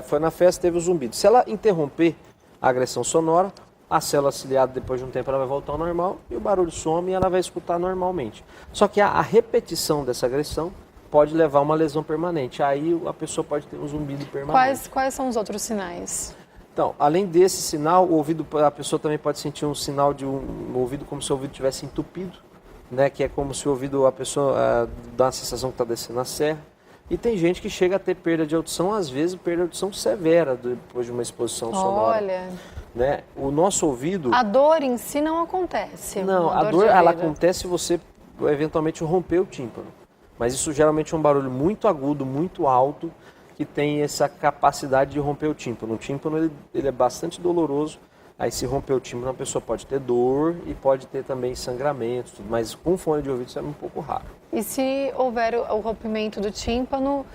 S10: foi na festa, teve o zumbido. Se ela interromper a agressão sonora, a célula ciliada, depois de um tempo, ela vai voltar ao normal e o barulho some e ela vai escutar normalmente. Só que a repetição dessa agressão pode levar a uma lesão permanente. Aí a pessoa pode ter um zumbido permanente.
S1: Quais são os outros sinais?
S10: Então, além desse sinal, a pessoa também pode sentir um sinal de um ouvido como se o ouvido estivesse entupido, né? Que é como se o ouvido, a pessoa dá a sensação que está descendo a serra. E tem gente que chega a ter perda de audição, às vezes perda de audição severa depois de uma exposição sonora.
S1: Olha...
S10: Né? O nosso ouvido...
S1: A dor em si não acontece.
S10: Não, a dor ela acontece se você eventualmente romper o tímpano. Mas isso geralmente é um barulho muito agudo, muito alto, que tem essa capacidade de romper o tímpano. O tímpano ele é bastante doloroso. Aí se romper o tímpano, a pessoa pode ter dor e pode ter também sangramento, mas com fone de ouvido isso é um pouco raro.
S1: E se houver o rompimento do tímpano,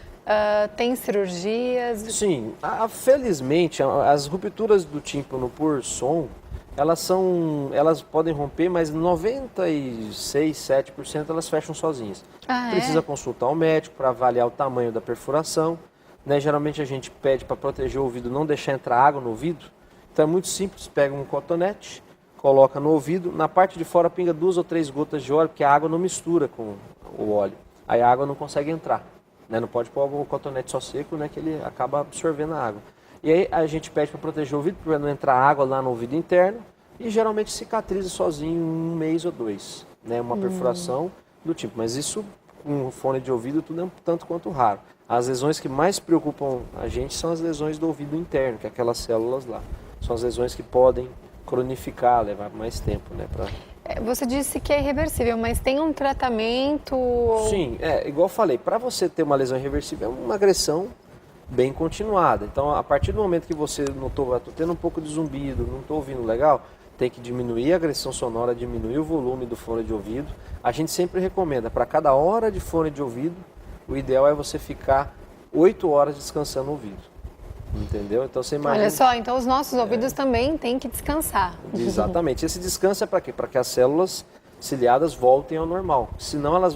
S1: tem cirurgias?
S10: Sim, felizmente as rupturas do tímpano por som, elas podem romper, mas 96, 7% elas fecham sozinhas. Precisa consultar o médico para avaliar o tamanho da perfuração. Né? Geralmente a gente pede para proteger o ouvido, não deixar entrar água no ouvido. Então é muito simples, pega um cotonete, coloca no ouvido, na parte de fora pinga 2 ou 3 gotas de óleo, porque a água não mistura com o óleo. Aí a água não consegue entrar. Né? Não pode pôr o cotonete só seco, né? Que ele acaba absorvendo a água. E aí a gente pede para proteger o ouvido, para não entrar água lá no ouvido interno. E geralmente cicatriza sozinho em 1 mês ou 2. Né? Uma perfuração do tipo. Mas isso, com fone de ouvido, tudo é um tanto quanto raro. As lesões que mais preocupam a gente são as lesões do ouvido interno, que é aquelas células lá. São as lesões que podem cronificar, levar mais tempo, né?
S1: Você disse que é irreversível, mas tem um tratamento?
S10: Sim, igual eu falei, para você ter uma lesão irreversível é uma agressão bem continuada. Então, a partir do momento que você notou, estou tendo um pouco de zumbido, não estou ouvindo legal, tem que diminuir a agressão sonora, diminuir o volume do fone de ouvido. A gente sempre recomenda, para cada hora de fone de ouvido, o ideal é você ficar 8 horas descansando o ouvido. Entendeu? Então você imagina... Olha
S1: só, então os nossos ouvidos também têm que descansar.
S10: Exatamente. Esse descanso é para quê? Para que as células ciliadas voltem ao normal. Senão elas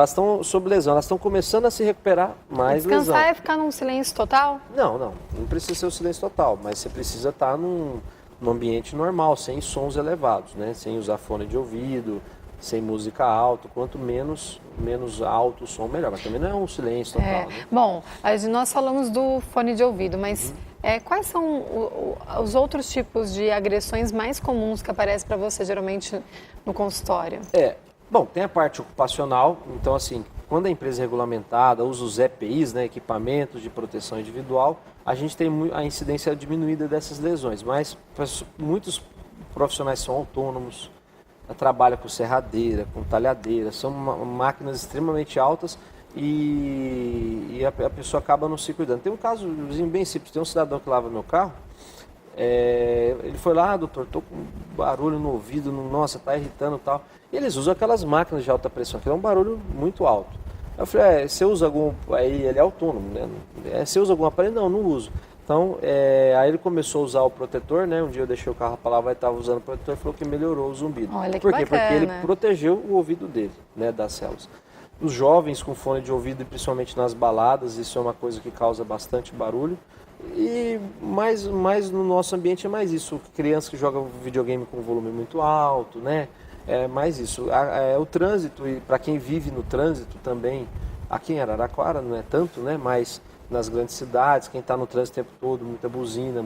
S10: estão sob lesão, elas estão começando a se recuperar mais lesão.
S1: Descansar é ficar num silêncio total?
S10: Não precisa ser o silêncio total, mas você precisa estar num ambiente normal, sem sons elevados, né? Sem usar fone de ouvido, sem música alta, quanto menos alto o som, melhor. Mas também não é um silêncio total. Né?
S1: Bom, nós falamos do fone de ouvido, mas quais são os outros tipos de agressões mais comuns que aparecem para você, geralmente, no consultório?
S10: Bom, tem a parte ocupacional. Então, assim, quando a empresa é regulamentada, usa os EPIs, né, equipamentos de proteção individual, a gente tem a incidência diminuída dessas lesões. Mas muitos profissionais são autônomos, trabalha com serradeira, com talhadeira, são máquinas extremamente altas e a pessoa acaba não se cuidando. Tem um casozinho bem simples, tem um cidadão que lava meu carro, ele foi lá, doutor, tô com barulho no ouvido, nossa, tá irritando e tal. E eles usam aquelas máquinas de alta pressão, que é um barulho muito alto. Eu falei, você usa algum... Aí ele é autônomo, né? Você usa algum aparelho? Não uso. Então, aí ele começou a usar o protetor, né? Um dia eu deixei o carro para lavar e estava usando o protetor e falou que melhorou o zumbido.
S1: Olha,
S10: Por quê? Porque ele protegeu o ouvido dele, né? Das células. Os jovens com fone de ouvido, principalmente nas baladas, isso é uma coisa que causa bastante barulho. E mais no nosso ambiente é mais isso. Crianças que jogam videogame com volume muito alto, né? é mais isso. O trânsito, e para quem vive no trânsito também, aqui em Araraquara não é tanto, né? Mas nas grandes cidades, quem está no trânsito o tempo todo, muita buzina,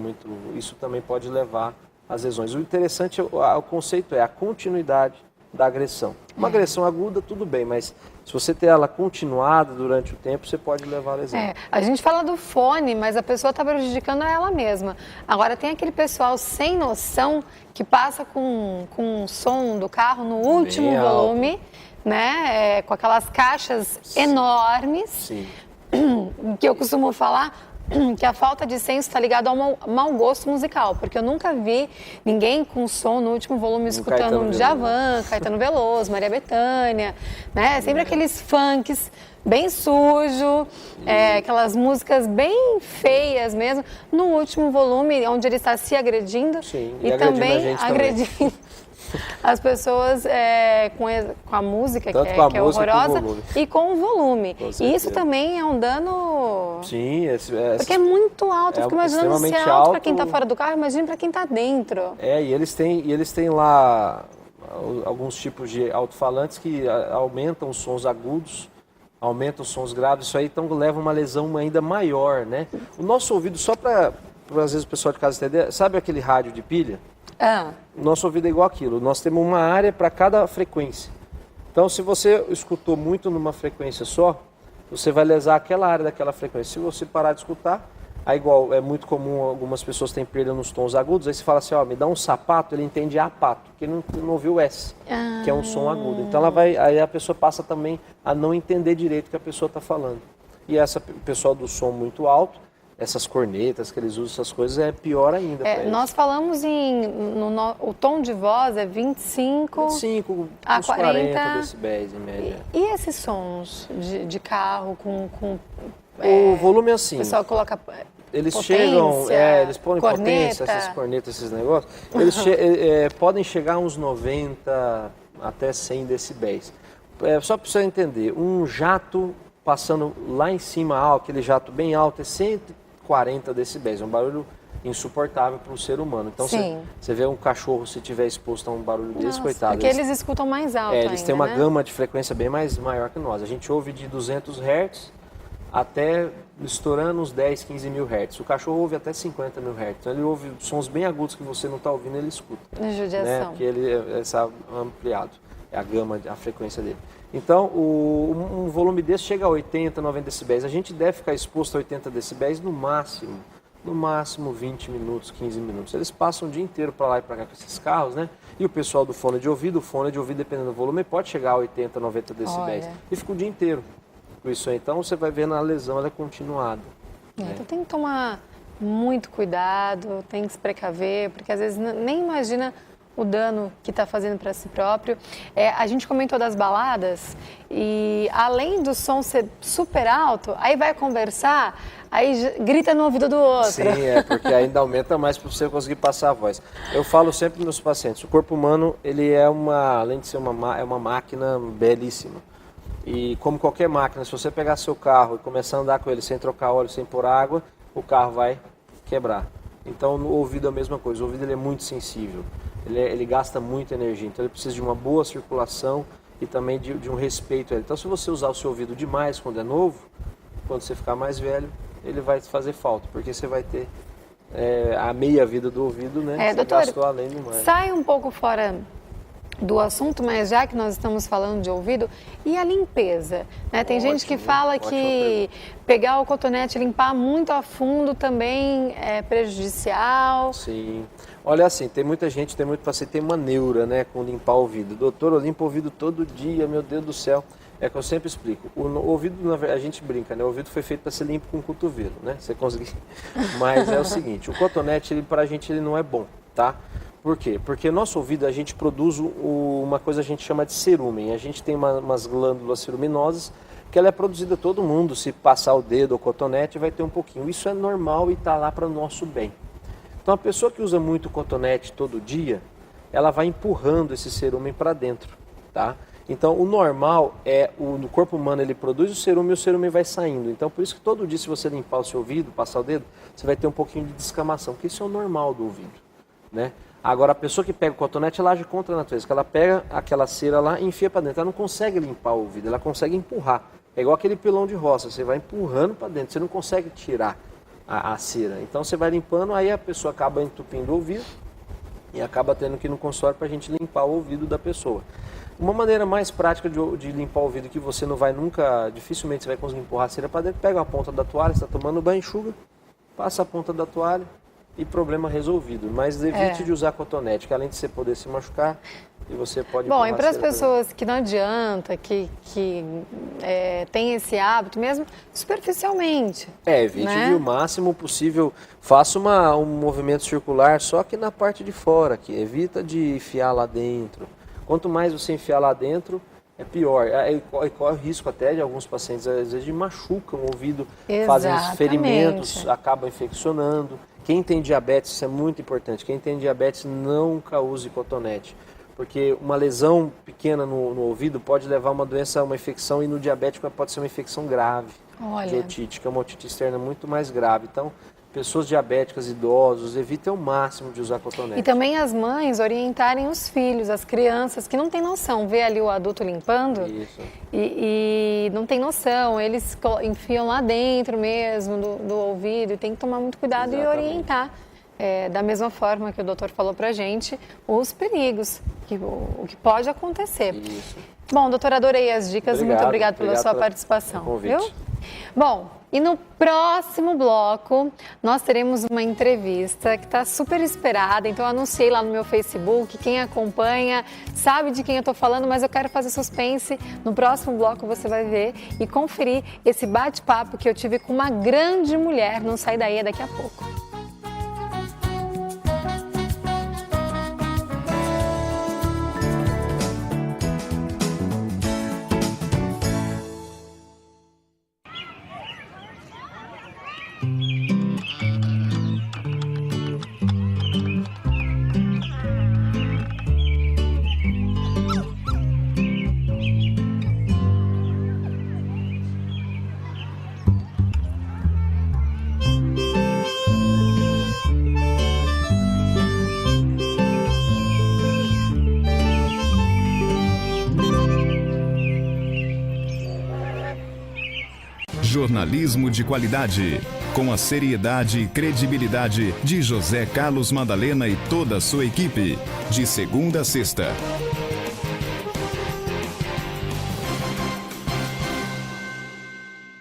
S10: isso também pode levar às lesões. O interessante, o conceito é a continuidade da agressão. Uma agressão aguda, tudo bem, mas se você ter ela continuada durante o tempo, você pode levar a lesão.
S1: A gente fala do fone, mas a pessoa está prejudicando ela mesma. Agora, tem aquele pessoal sem noção que passa com o som do carro no último volume, né? Com aquelas caixas enormes.
S10: Sim.
S1: Que eu costumo falar que a falta de senso está ligada ao mau gosto musical, porque eu nunca vi ninguém com som no último volume escutando Djavan, Caetano Veloso, Maria Bethânia, né? Sempre aqueles funks bem sujo, aquelas músicas bem feias mesmo, no último volume, onde ele está se agredindo.
S10: Sim,
S1: e também agredindo as pessoas com a música, que é horrorosa, e com o volume. E isso também é um dano...
S10: Sim,
S1: porque é muito alto. Eu fico imaginando se é alto para quem está fora do carro, imagina para quem está dentro.
S10: E eles têm lá alguns tipos de alto-falantes que aumentam os sons agudos, aumentam os sons graves, isso aí então leva uma lesão ainda maior, né? O nosso ouvido, só para às vezes o pessoal de casa entender, sabe aquele rádio de pilha? Nosso ouvido é igual aquilo, nós temos uma área para cada frequência. Então, se você escutou muito numa frequência só, você vai lesar aquela área daquela frequência. Se você parar de escutar, aí igual, é muito comum, algumas pessoas têm perda nos tons agudos, aí você fala assim, me dá um sapato, ele entende apato, porque ele não ouviu o S, que é um som agudo. Então, aí a pessoa passa também a não entender direito o que a pessoa está falando. E o pessoal do som muito alto, essas cornetas que eles usam, essas coisas, é pior ainda.
S1: Nós falamos o tom de voz é 25 a 40
S10: decibéis em média.
S1: E esses sons de carro com
S10: o volume é assim.
S1: O pessoal coloca
S10: eles
S1: potência,
S10: chegam, eles põem
S1: corneta.
S10: Potência, essas cornetas, esses negócios. Eles podem chegar a uns 90 até 100 decibéis. Só para você entender, um jato passando lá em cima, aquele jato bem alto, é 140 decibéis, é um barulho insuportável para o ser humano. Então, você vê um cachorro, se tiver exposto a um barulho desse, coitado.
S1: Porque eles escutam mais alto
S10: eles
S1: ainda,
S10: têm uma
S1: né?
S10: gama de frequência bem maior que nós. A gente ouve de 200 Hz até estourando uns 10, 15 mil Hz. O cachorro ouve até 50 mil Hz. Então, ele ouve sons bem agudos que você não está ouvindo, ele escuta.
S1: Judiação.
S10: Né? Porque ele é ampliado, é a gama, a frequência dele. Então, um volume desse chega a 80, 90 decibéis. A gente deve ficar exposto a 80 decibéis no máximo 20 minutos, 15 minutos. Eles passam o dia inteiro para lá e para cá com esses carros, né? E o pessoal do fone de ouvido, dependendo do volume, pode chegar a 80, 90 decibéis. E fica o dia inteiro com isso aí. Então, você vai vendo a lesão, ela é continuada.
S1: Então, tem que tomar muito cuidado, tem que se precaver, porque às vezes nem imagina o dano que está fazendo para si próprio. A gente comentou das baladas e além do som ser super alto, aí vai conversar, aí grita no ouvido do outro.
S10: Sim, porque ainda aumenta mais para você conseguir passar a voz. Eu falo sempre para meus pacientes, o corpo humano, ele além de ser uma máquina belíssima. E como qualquer máquina, se você pegar seu carro e começar a andar com ele sem trocar óleo, sem pôr água, o carro vai quebrar. Então, no ouvido é a mesma coisa, o ouvido ele é muito sensível. Ele gasta muita energia, então ele precisa de uma boa circulação e também de um respeito a ele. Então, se você usar o seu ouvido demais quando é novo, quando você ficar mais velho, ele vai fazer falta, porque você vai ter a meia vida do ouvido, né? Você
S1: doutor,
S10: gastou além demais.
S1: Sai um pouco fora do assunto, mas já que nós estamos falando de ouvido, e a limpeza? Né? Tem gente que fala que pegar o cotonete e limpar muito a fundo também é prejudicial.
S10: Sim. Olha assim, tem muito paciente que tem uma neura, né, com limpar o ouvido. Doutor, eu limpo o ouvido todo dia, meu Deus do céu. É que eu sempre explico. O ouvido, a gente brinca, né? O ouvido foi feito para ser limpo com o cotovelo, né? Você conseguir. Mas é o seguinte, o cotonete, para a gente, ele não é bom, tá? Por quê? Porque o nosso ouvido, a gente produz uma coisa que a gente chama de cerúmen. A gente tem umas glândulas ceruminosas que ela é produzida todo mundo. Se passar o dedo ou cotonete, vai ter um pouquinho. Isso é normal e está lá para o nosso bem. Então, a pessoa que usa muito cotonete todo dia, ela vai empurrando esse cerúmen para dentro, tá? Então, o normal no corpo humano, ele produz o cerúmen e o cerúmen vai saindo. Então, por isso que todo dia, se você limpar o seu ouvido, passar o dedo, você vai ter um pouquinho de descamação, porque isso é o normal do ouvido. né? Agora, a pessoa que pega o cotonete, ela age contra a natureza, que ela pega aquela cera lá e enfia para dentro. Ela não consegue limpar o ouvido, ela consegue empurrar. É igual aquele pilão de roça, você vai empurrando para dentro, você não consegue tirar a cera. Então, você vai limpando, aí a pessoa acaba entupindo o ouvido e acaba tendo que ir no consultório para a gente limpar o ouvido da pessoa. Uma maneira mais prática de limpar o ouvido, que você não vai nunca, dificilmente você vai conseguir empurrar a cera para dentro, pega a ponta da toalha, você está tomando banho, enxuga, passa a ponta da toalha e problema resolvido. Mas evite de usar cotonete, que além de você poder se machucar, e você pode...
S1: Bom, e para as pessoas que não adianta, que tem esse hábito mesmo, superficialmente.
S10: Evite, né? O máximo possível, faça um movimento circular, só que na parte de fora, que evita de enfiar lá dentro. Quanto mais você enfiar lá dentro, é pior. Corre o risco até de alguns pacientes, às vezes, de machucam o ouvido, fazem ferimentos, acabam infeccionando. Quem tem diabetes, isso é muito importante, quem tem diabetes nunca use cotonete. Porque uma lesão pequena no ouvido pode levar a uma doença, uma infecção, e no diabético pode ser uma infecção grave, de otite, que é uma otite externa muito mais grave. Então, pessoas diabéticas, idosos, evitem ao máximo de usar cotonete.
S1: E também as mães orientarem os filhos, as crianças, que não tem noção, vê ali o adulto limpando e não tem noção, eles enfiam lá dentro mesmo do ouvido, e tem que tomar muito cuidado e orientar. Da mesma forma que o doutor falou pra gente, os perigos, o que pode acontecer.
S10: Isso.
S1: Bom, doutor, adorei as dicas, muito obrigado pela sua participação. Viu? Bom, e no próximo bloco nós teremos uma entrevista que está super esperada, então eu anunciei lá no meu Facebook, quem acompanha sabe de quem eu estou falando, mas eu quero fazer suspense. No próximo bloco você vai ver e conferir esse bate-papo que eu tive com uma grande mulher. Não sai daí, é daqui a pouco.
S2: Jornalismo de qualidade, com a seriedade e credibilidade de José Carlos Madalena e toda a sua equipe, de segunda a sexta.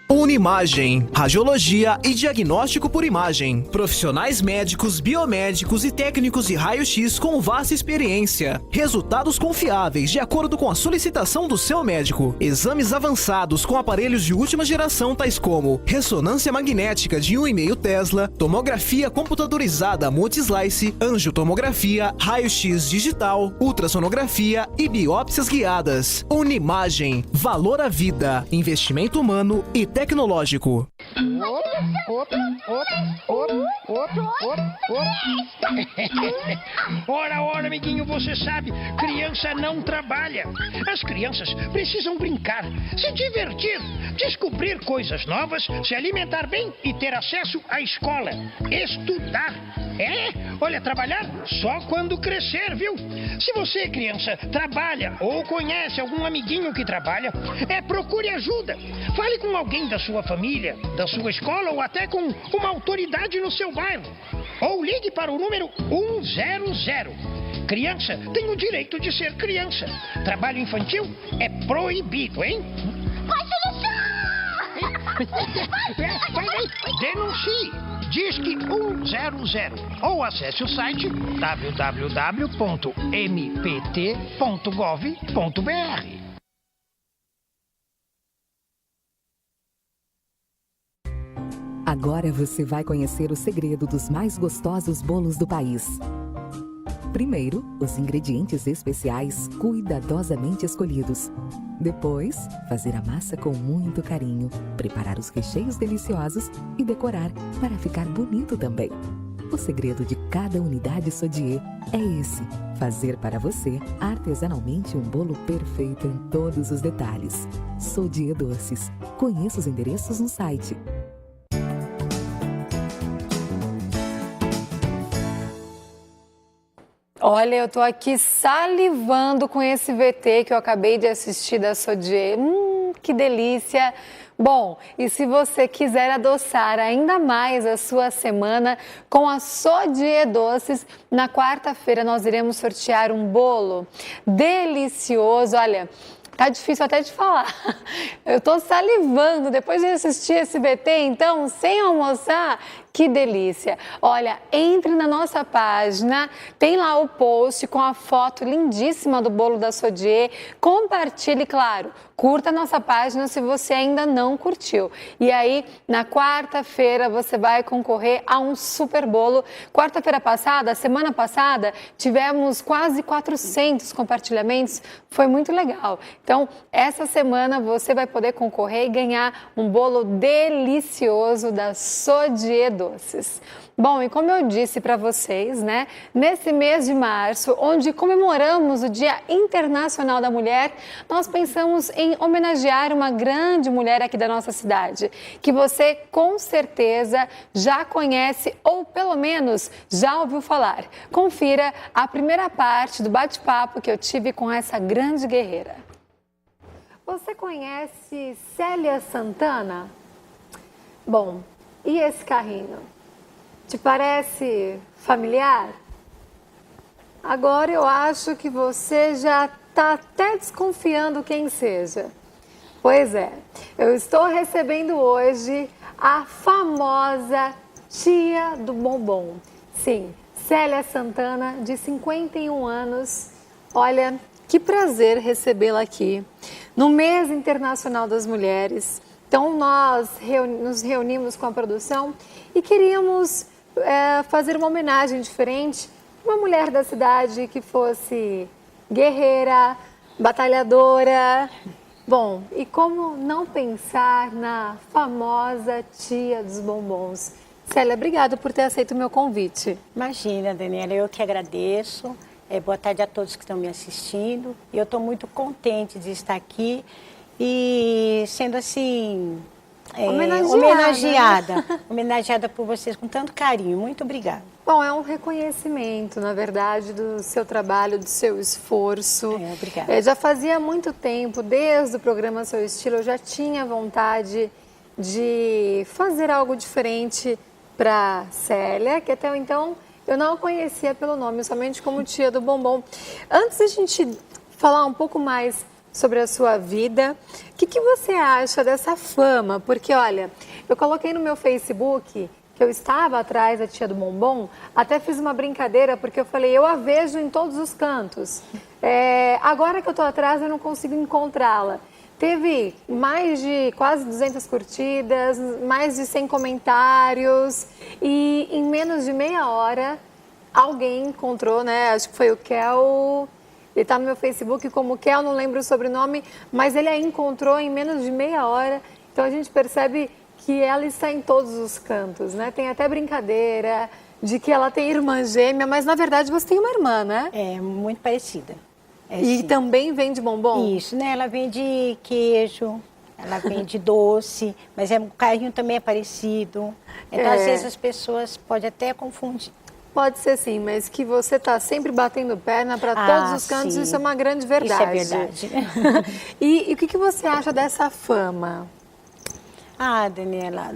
S11: Unimagem, radiologia e diagnóstico por imagem. Profissionais médicos, biomédicos e técnicos de raio-x com vasta experiência. Resultados confiáveis de acordo com a solicitação do seu médico. Exames avançados com aparelhos de última geração tais como ressonância magnética de 1,5 Tesla, tomografia computadorizada multislice, angiotomografia, raio-x digital, ultrassonografia e biópsias guiadas. Unimagem, valor à vida, investimento humano e tecnológico.
S12: Ora, amiguinho, você sabe, criança não trabalha. As crianças precisam brincar, se divertir, descobrir coisas novas, se alimentar bem e ter acesso à escola. Estudar. Olha, trabalhar só quando crescer, viu? Se você, criança, trabalha ou conhece algum amiguinho que trabalha, procure ajuda. Fale com alguém da sua família, da sua escola ou até com uma autoridade no seu bairro. Ou ligue para o número 100. Criança tem o direito de ser criança. Trabalho infantil é proibido, hein? Vai, denuncie. Disque 100 ou acesse o site www.mpt.gov.br.
S13: Agora você vai conhecer o segredo dos mais gostosos bolos do país. Primeiro, os ingredientes especiais cuidadosamente escolhidos. Depois, fazer a massa com muito carinho, preparar os recheios deliciosos e decorar para ficar bonito também. O segredo de cada unidade Sodier é esse: fazer para você artesanalmente um bolo perfeito em todos os detalhes. Sodier Doces. Conheça os endereços no site.
S1: Olha, eu tô aqui salivando com esse VT que eu acabei de assistir da Sodier. Que delícia! Bom, e se você quiser adoçar ainda mais a sua semana com a Sodier Doces, na quarta-feira nós iremos sortear um bolo delicioso. Olha, tá difícil até de falar. Eu tô salivando depois de assistir esse VT, então, sem almoçar. Que delícia! Olha, entre na nossa página, tem lá o post com a foto lindíssima do bolo da Sodier. Compartilhe, claro, curta a nossa página se você ainda não curtiu. E aí, na quarta-feira, você vai concorrer a um super bolo. Quarta-feira passada, semana passada, tivemos quase 400 compartilhamentos. Foi muito legal. Então, essa semana você vai poder concorrer e ganhar um bolo delicioso da Sodier Doces. Bom, e como eu disse para vocês, né, nesse mês de março, onde comemoramos o Dia Internacional da Mulher, nós pensamos em homenagear uma grande mulher aqui da nossa cidade, que você com certeza já conhece ou pelo menos já ouviu falar. Confira a primeira parte do bate-papo que eu tive com essa grande guerreira. Você conhece Célia Santana? Bom, e esse carrinho? Te parece familiar? Agora eu acho que você já está até desconfiando quem seja. Pois é, eu estou recebendo hoje a famosa tia do bombom. Sim, Célia Santana, de 51 anos. Olha, que prazer recebê-la aqui no Mês Internacional das Mulheres. Então, nós nos reunimos com a produção e queríamos fazer uma homenagem diferente, uma mulher da cidade que fosse guerreira, batalhadora. Bom, e como não pensar na famosa tia dos bombons? Célia, obrigada por ter aceito o meu convite.
S14: Imagina, Daniela, eu que agradeço. Boa tarde a todos que estão me assistindo. E eu estou muito contente de estar aqui e sendo assim... homenageada por vocês com tanto carinho. Muito obrigada.
S1: Bom, é um reconhecimento, na verdade, do seu trabalho, do seu esforço.
S14: Obrigada.
S1: Já fazia muito tempo, desde o programa Seu Estilo, eu já tinha vontade de fazer algo diferente para Célia, que até então eu não a conhecia pelo nome, somente como tia do bombom. Antes da gente falar um pouco mais sobre a sua vida, o que você acha dessa fama? Porque, olha, eu coloquei no meu Facebook que eu estava atrás da tia do bombom, até fiz uma brincadeira, porque eu falei, eu a vejo em todos os cantos. Agora que eu estou atrás, eu não consigo encontrá-la. Teve mais de quase 200 curtidas, mais de 100 comentários e em menos de meia hora alguém encontrou, né? Acho que foi o Kel, ele está no meu Facebook como Kel, não lembro o sobrenome, mas ele a encontrou em menos de meia hora. Então a gente percebe que ela está em todos os cantos, né? Tem até brincadeira de que ela tem irmã gêmea, mas na verdade você tem uma irmã, né?
S14: É, muito parecida.
S1: E sim, também vende bombom?
S14: Isso, né? Ela vende queijo, ela vende doce, mas o carrinho também é parecido. Então, às vezes, as pessoas podem até confundir.
S1: Pode ser sim, mas que você está sempre batendo perna para todos os cantos,
S14: sim.
S1: Isso é uma grande verdade.
S14: Isso é verdade.
S1: E o que você acha dessa fama?
S14: Daniela,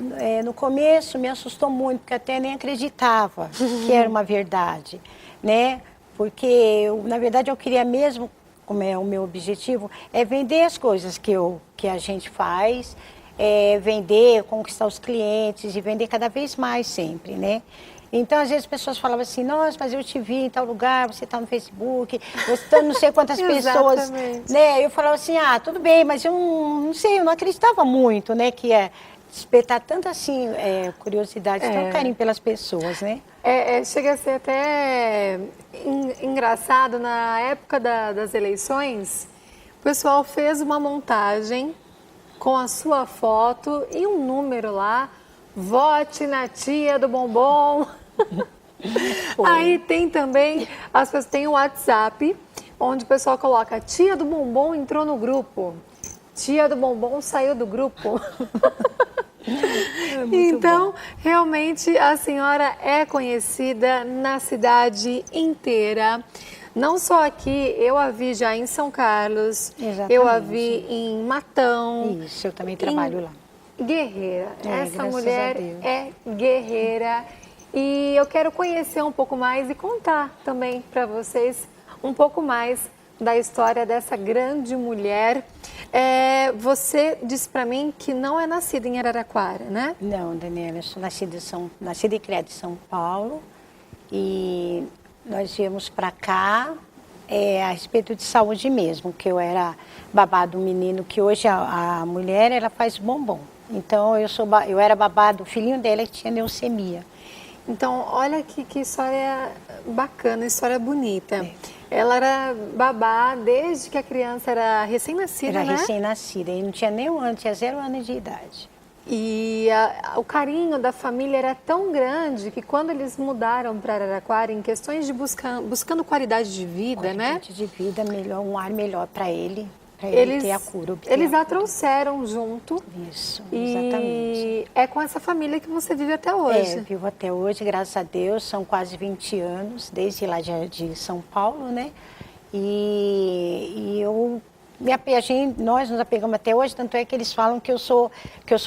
S14: no começo me assustou muito, porque até nem acreditava que era uma verdade, né? Porque, na verdade, eu queria mesmo, como é o meu objetivo, é vender as coisas que a gente faz, vender, conquistar os clientes e vender cada vez mais sempre, né? Então, às vezes, as pessoas falavam assim, nossa, mas eu te vi em tal lugar, você está no Facebook, você está não sei quantas pessoas, né? Eu falava assim, tudo bem, mas eu não sei, eu não acreditava muito, né, que ia despertar tanta, assim, curiosidade, tanto carinho pelas pessoas, né?
S1: Chega a ser até engraçado, na época das eleições, o pessoal fez uma montagem com a sua foto e um número lá, vote na tia do bombom. Aí tem também, as pessoas têm o WhatsApp, onde o pessoal coloca, tia do bombom entrou no grupo, tia do bombom saiu do grupo. Então, realmente, a senhora é conhecida na cidade inteira. Não só aqui, eu a vi já em São Carlos, eu a vi em Matão.
S14: Isso, eu também trabalho lá.
S1: Guerreira. Essa
S14: graças
S1: mulher
S14: a Deus.
S1: é guerreira. E eu quero conhecer um pouco mais e contar também para vocês um pouco mais da história dessa grande mulher. Você disse para mim que não é nascida em Araraquara, né?
S14: Não, Daniela, eu sou nascida e criada em São Paulo. E nós viemos para cá a respeito de saúde mesmo, que eu era babá do menino, que hoje a mulher ela faz bombom. Então eu era babá do filhinho dela que tinha leucemia.
S1: Então, olha que história bacana, história bonita. Ela era babá desde que a criança era recém-nascida, né?
S14: Era recém-nascida, e não tinha nem um ano, tinha 0 anos de idade.
S1: E o carinho da família era tão grande que quando eles mudaram para Araraquara, em questões de buscando qualidade de vida,
S14: qualidade de vida melhor, um ar melhor para ele ter a cura.
S1: Eles a trouxeram junto.
S14: Isso,
S1: exatamente.
S14: E
S1: é com essa família que você vive até hoje.
S14: Vivo até hoje, graças a Deus, são quase 20 anos, desde lá de São Paulo, né? E eu nós nos apegamos até hoje, tanto é que eles falam que eu sou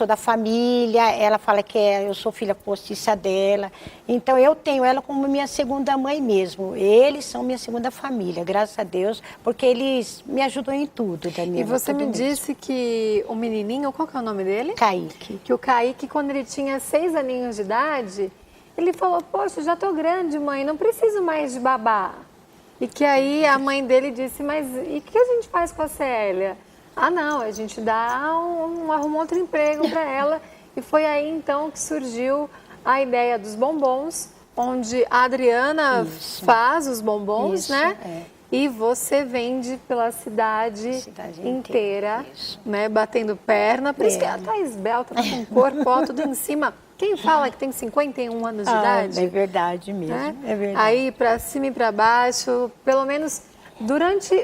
S14: da família, ela fala que eu sou filha postiça dela. Então eu tenho ela como minha segunda mãe mesmo. Eles são minha segunda família, graças a Deus, porque eles me ajudam em tudo, Daniela.
S1: E você me disse que o menininho, qual que é o nome dele?
S14: Kaique.
S1: Que o Kaique, quando ele tinha 6 aninhos de idade, ele falou, poxa, já tô grande, mãe, não preciso mais de babá. E que aí a mãe dele disse, mas e o que a gente faz com a Célia? Ah, não, a gente arruma outro emprego para ela. E foi aí então que surgiu a ideia dos bombons, onde a Adriana faz os bombons, né? E você vende pela cidade inteira, né? Batendo perna. Por isso que ela tá esbelta, tá com o corpo ó, tudo em cima. Quem fala que tem 51 anos de idade?
S14: É verdade mesmo, é verdade.
S1: Aí para cima e para baixo, pelo menos durante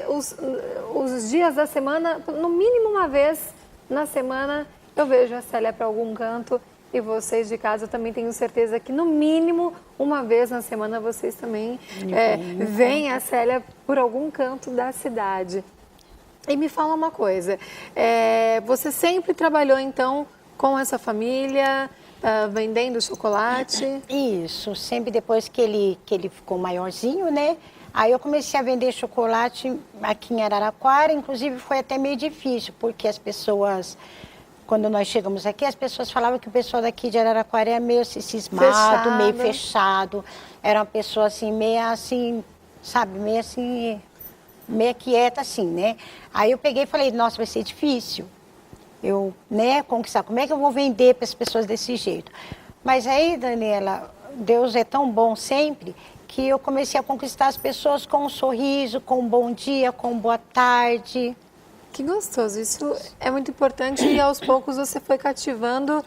S1: os dias da semana, no mínimo uma vez na semana, eu vejo a Célia para algum canto e vocês de casa eu também tenho certeza que no mínimo uma vez na semana vocês também veem a Célia por algum canto da cidade. E me fala uma coisa, você sempre trabalhou então com essa família, vendendo chocolate?
S14: Isso, sempre depois que ele ficou maiorzinho, né? Aí eu comecei a vender chocolate aqui em Araraquara, inclusive foi até meio difícil, porque as pessoas, quando nós chegamos aqui, as pessoas falavam que o pessoal daqui de Araraquara era meio assim, cismado, meio fechado. Era uma pessoa assim, meio assim, sabe, meio assim, meio quieta assim, né? Aí eu peguei e falei, nossa, vai ser difícil. Conquistar, como é que eu vou vender para as pessoas desse jeito? Mas aí, Daniela, Deus é tão bom sempre que eu comecei a conquistar as pessoas com um sorriso, com um bom dia, com uma boa tarde.
S1: Que gostoso, isso é muito importante e aos poucos você foi cativando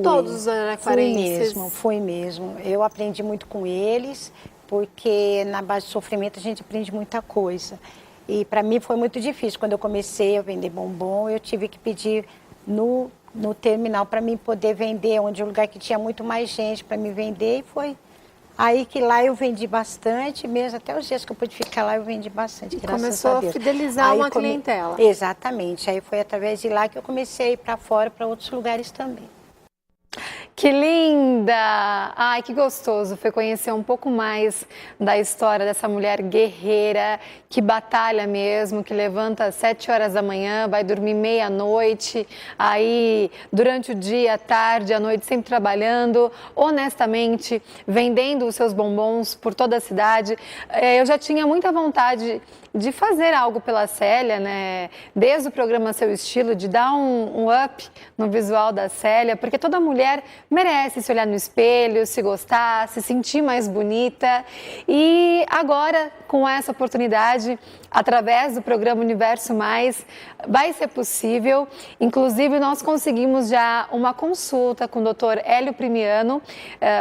S1: todos os araraquarenses.
S14: Foi mesmo. Eu aprendi muito com eles, porque na base do sofrimento a gente aprende muita coisa. E para mim foi muito difícil. Quando eu comecei a vender bombom, eu tive que pedir no terminal para mim poder vender, onde é um lugar que tinha muito mais gente para me vender. E foi aí que lá eu vendi bastante, mesmo até os dias que eu pude ficar lá eu vendi bastante, graças a Deus.
S1: Começou a fidelizar uma clientela.
S14: Exatamente. Aí foi através de lá que eu comecei a ir para fora, para outros lugares também.
S1: Que linda! Ai, que gostoso foi conhecer um pouco mais da história dessa mulher guerreira, que batalha mesmo, que levanta às 7 horas da manhã, vai dormir meia-noite, aí durante o dia, à tarde, à noite, sempre trabalhando, honestamente, vendendo os seus bombons por toda a cidade. Eu já tinha muita vontade de fazer algo pela Célia, né? Desde o programa Seu Estilo, de dar um up no visual da Célia, porque toda mulher merece se olhar no espelho, se gostar, se sentir mais bonita. E agora, com essa oportunidade, através do programa Universo Mais, vai ser possível. Inclusive, nós conseguimos já uma consulta com o Dr. Hélio Primiano,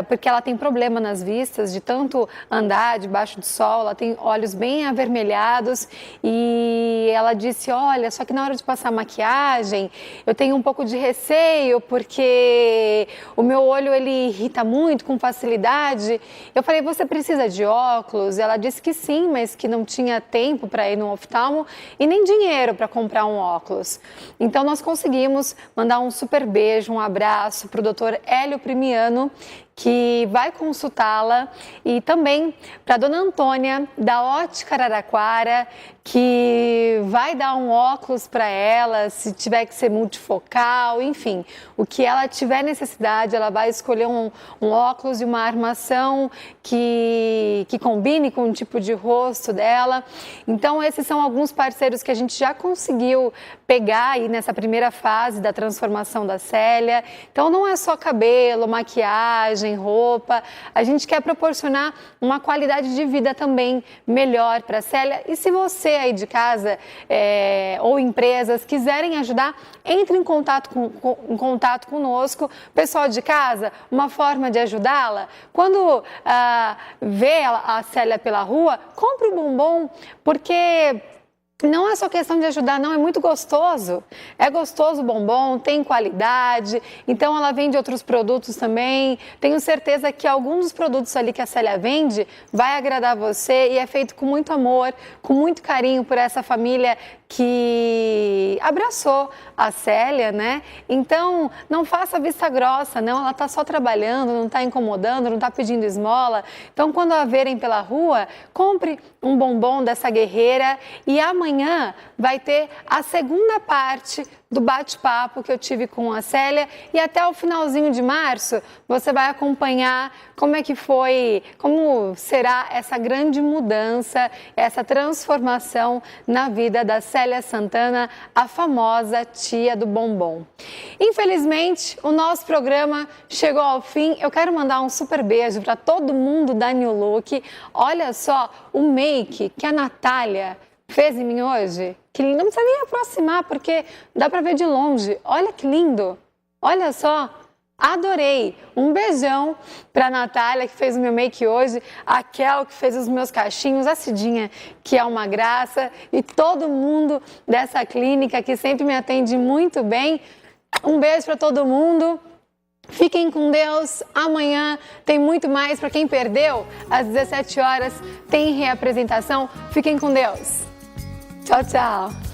S1: porque ela tem problema nas vistas, de tanto andar debaixo do sol, ela tem olhos bem avermelhados. cuidados e ela disse, olha, só que na hora de passar maquiagem eu tenho um pouco de receio porque o meu olho ele irrita muito com facilidade. Eu falei, você precisa de óculos? Ela disse que sim, mas que não tinha tempo para ir no oftalmo e nem dinheiro para comprar um óculos. Então nós conseguimos mandar um super beijo, um abraço para o Dr. Hélio Primiano, que vai consultá-la, e também para a dona Antônia, da Ótica Araraquara, que vai dar um óculos para ela, se tiver que ser multifocal, enfim, o que ela tiver necessidade, ela vai escolher um óculos e uma armação que combine com o tipo de rosto dela. Então, esses são alguns parceiros que a gente já conseguiu pegar aí nessa primeira fase da transformação da Célia. Então, não é só cabelo, maquiagem, roupa, a gente quer proporcionar uma qualidade de vida também melhor para a Célia. E se você aí de casa ou empresas quiserem ajudar, entre em contato conosco. Pessoal de casa, uma forma de ajudá-la, quando vê a Célia pela rua, compre um bombom, porque não é só questão de ajudar, não, é muito gostoso. É gostoso o bombom, tem qualidade, então ela vende outros produtos também. Tenho certeza que alguns dos produtos ali que a Célia vende vai agradar você e é feito com muito amor, com muito carinho por essa família que abraçou a Célia, né? Então, não faça vista grossa, não, ela está só trabalhando, não está incomodando, não está pedindo esmola. Então, quando a verem pela rua, compre um bombom dessa guerreira e amanhã vai ter a segunda parte do bate-papo que eu tive com a Célia e até o finalzinho de março você vai acompanhar como é que foi, como será essa grande mudança, essa transformação na vida da Célia Santana, a famosa tia do bombom. Infelizmente, o nosso programa chegou ao fim. Eu quero mandar um super beijo para todo mundo da New Look. Olha só o make que a Natália fez em mim hoje, que não precisa nem aproximar, porque dá pra ver de longe. Olha que lindo, olha só, adorei. Um beijão pra Natália, que fez o meu make hoje, a Kel, que fez os meus cachinhos, a Cidinha, que é uma graça, e todo mundo dessa clínica, que sempre me atende muito bem. Um beijo pra todo mundo. Fiquem com Deus, amanhã tem muito mais. Para quem perdeu, às 17 horas tem reapresentação. Fiquem com Deus. Tchau, tchau.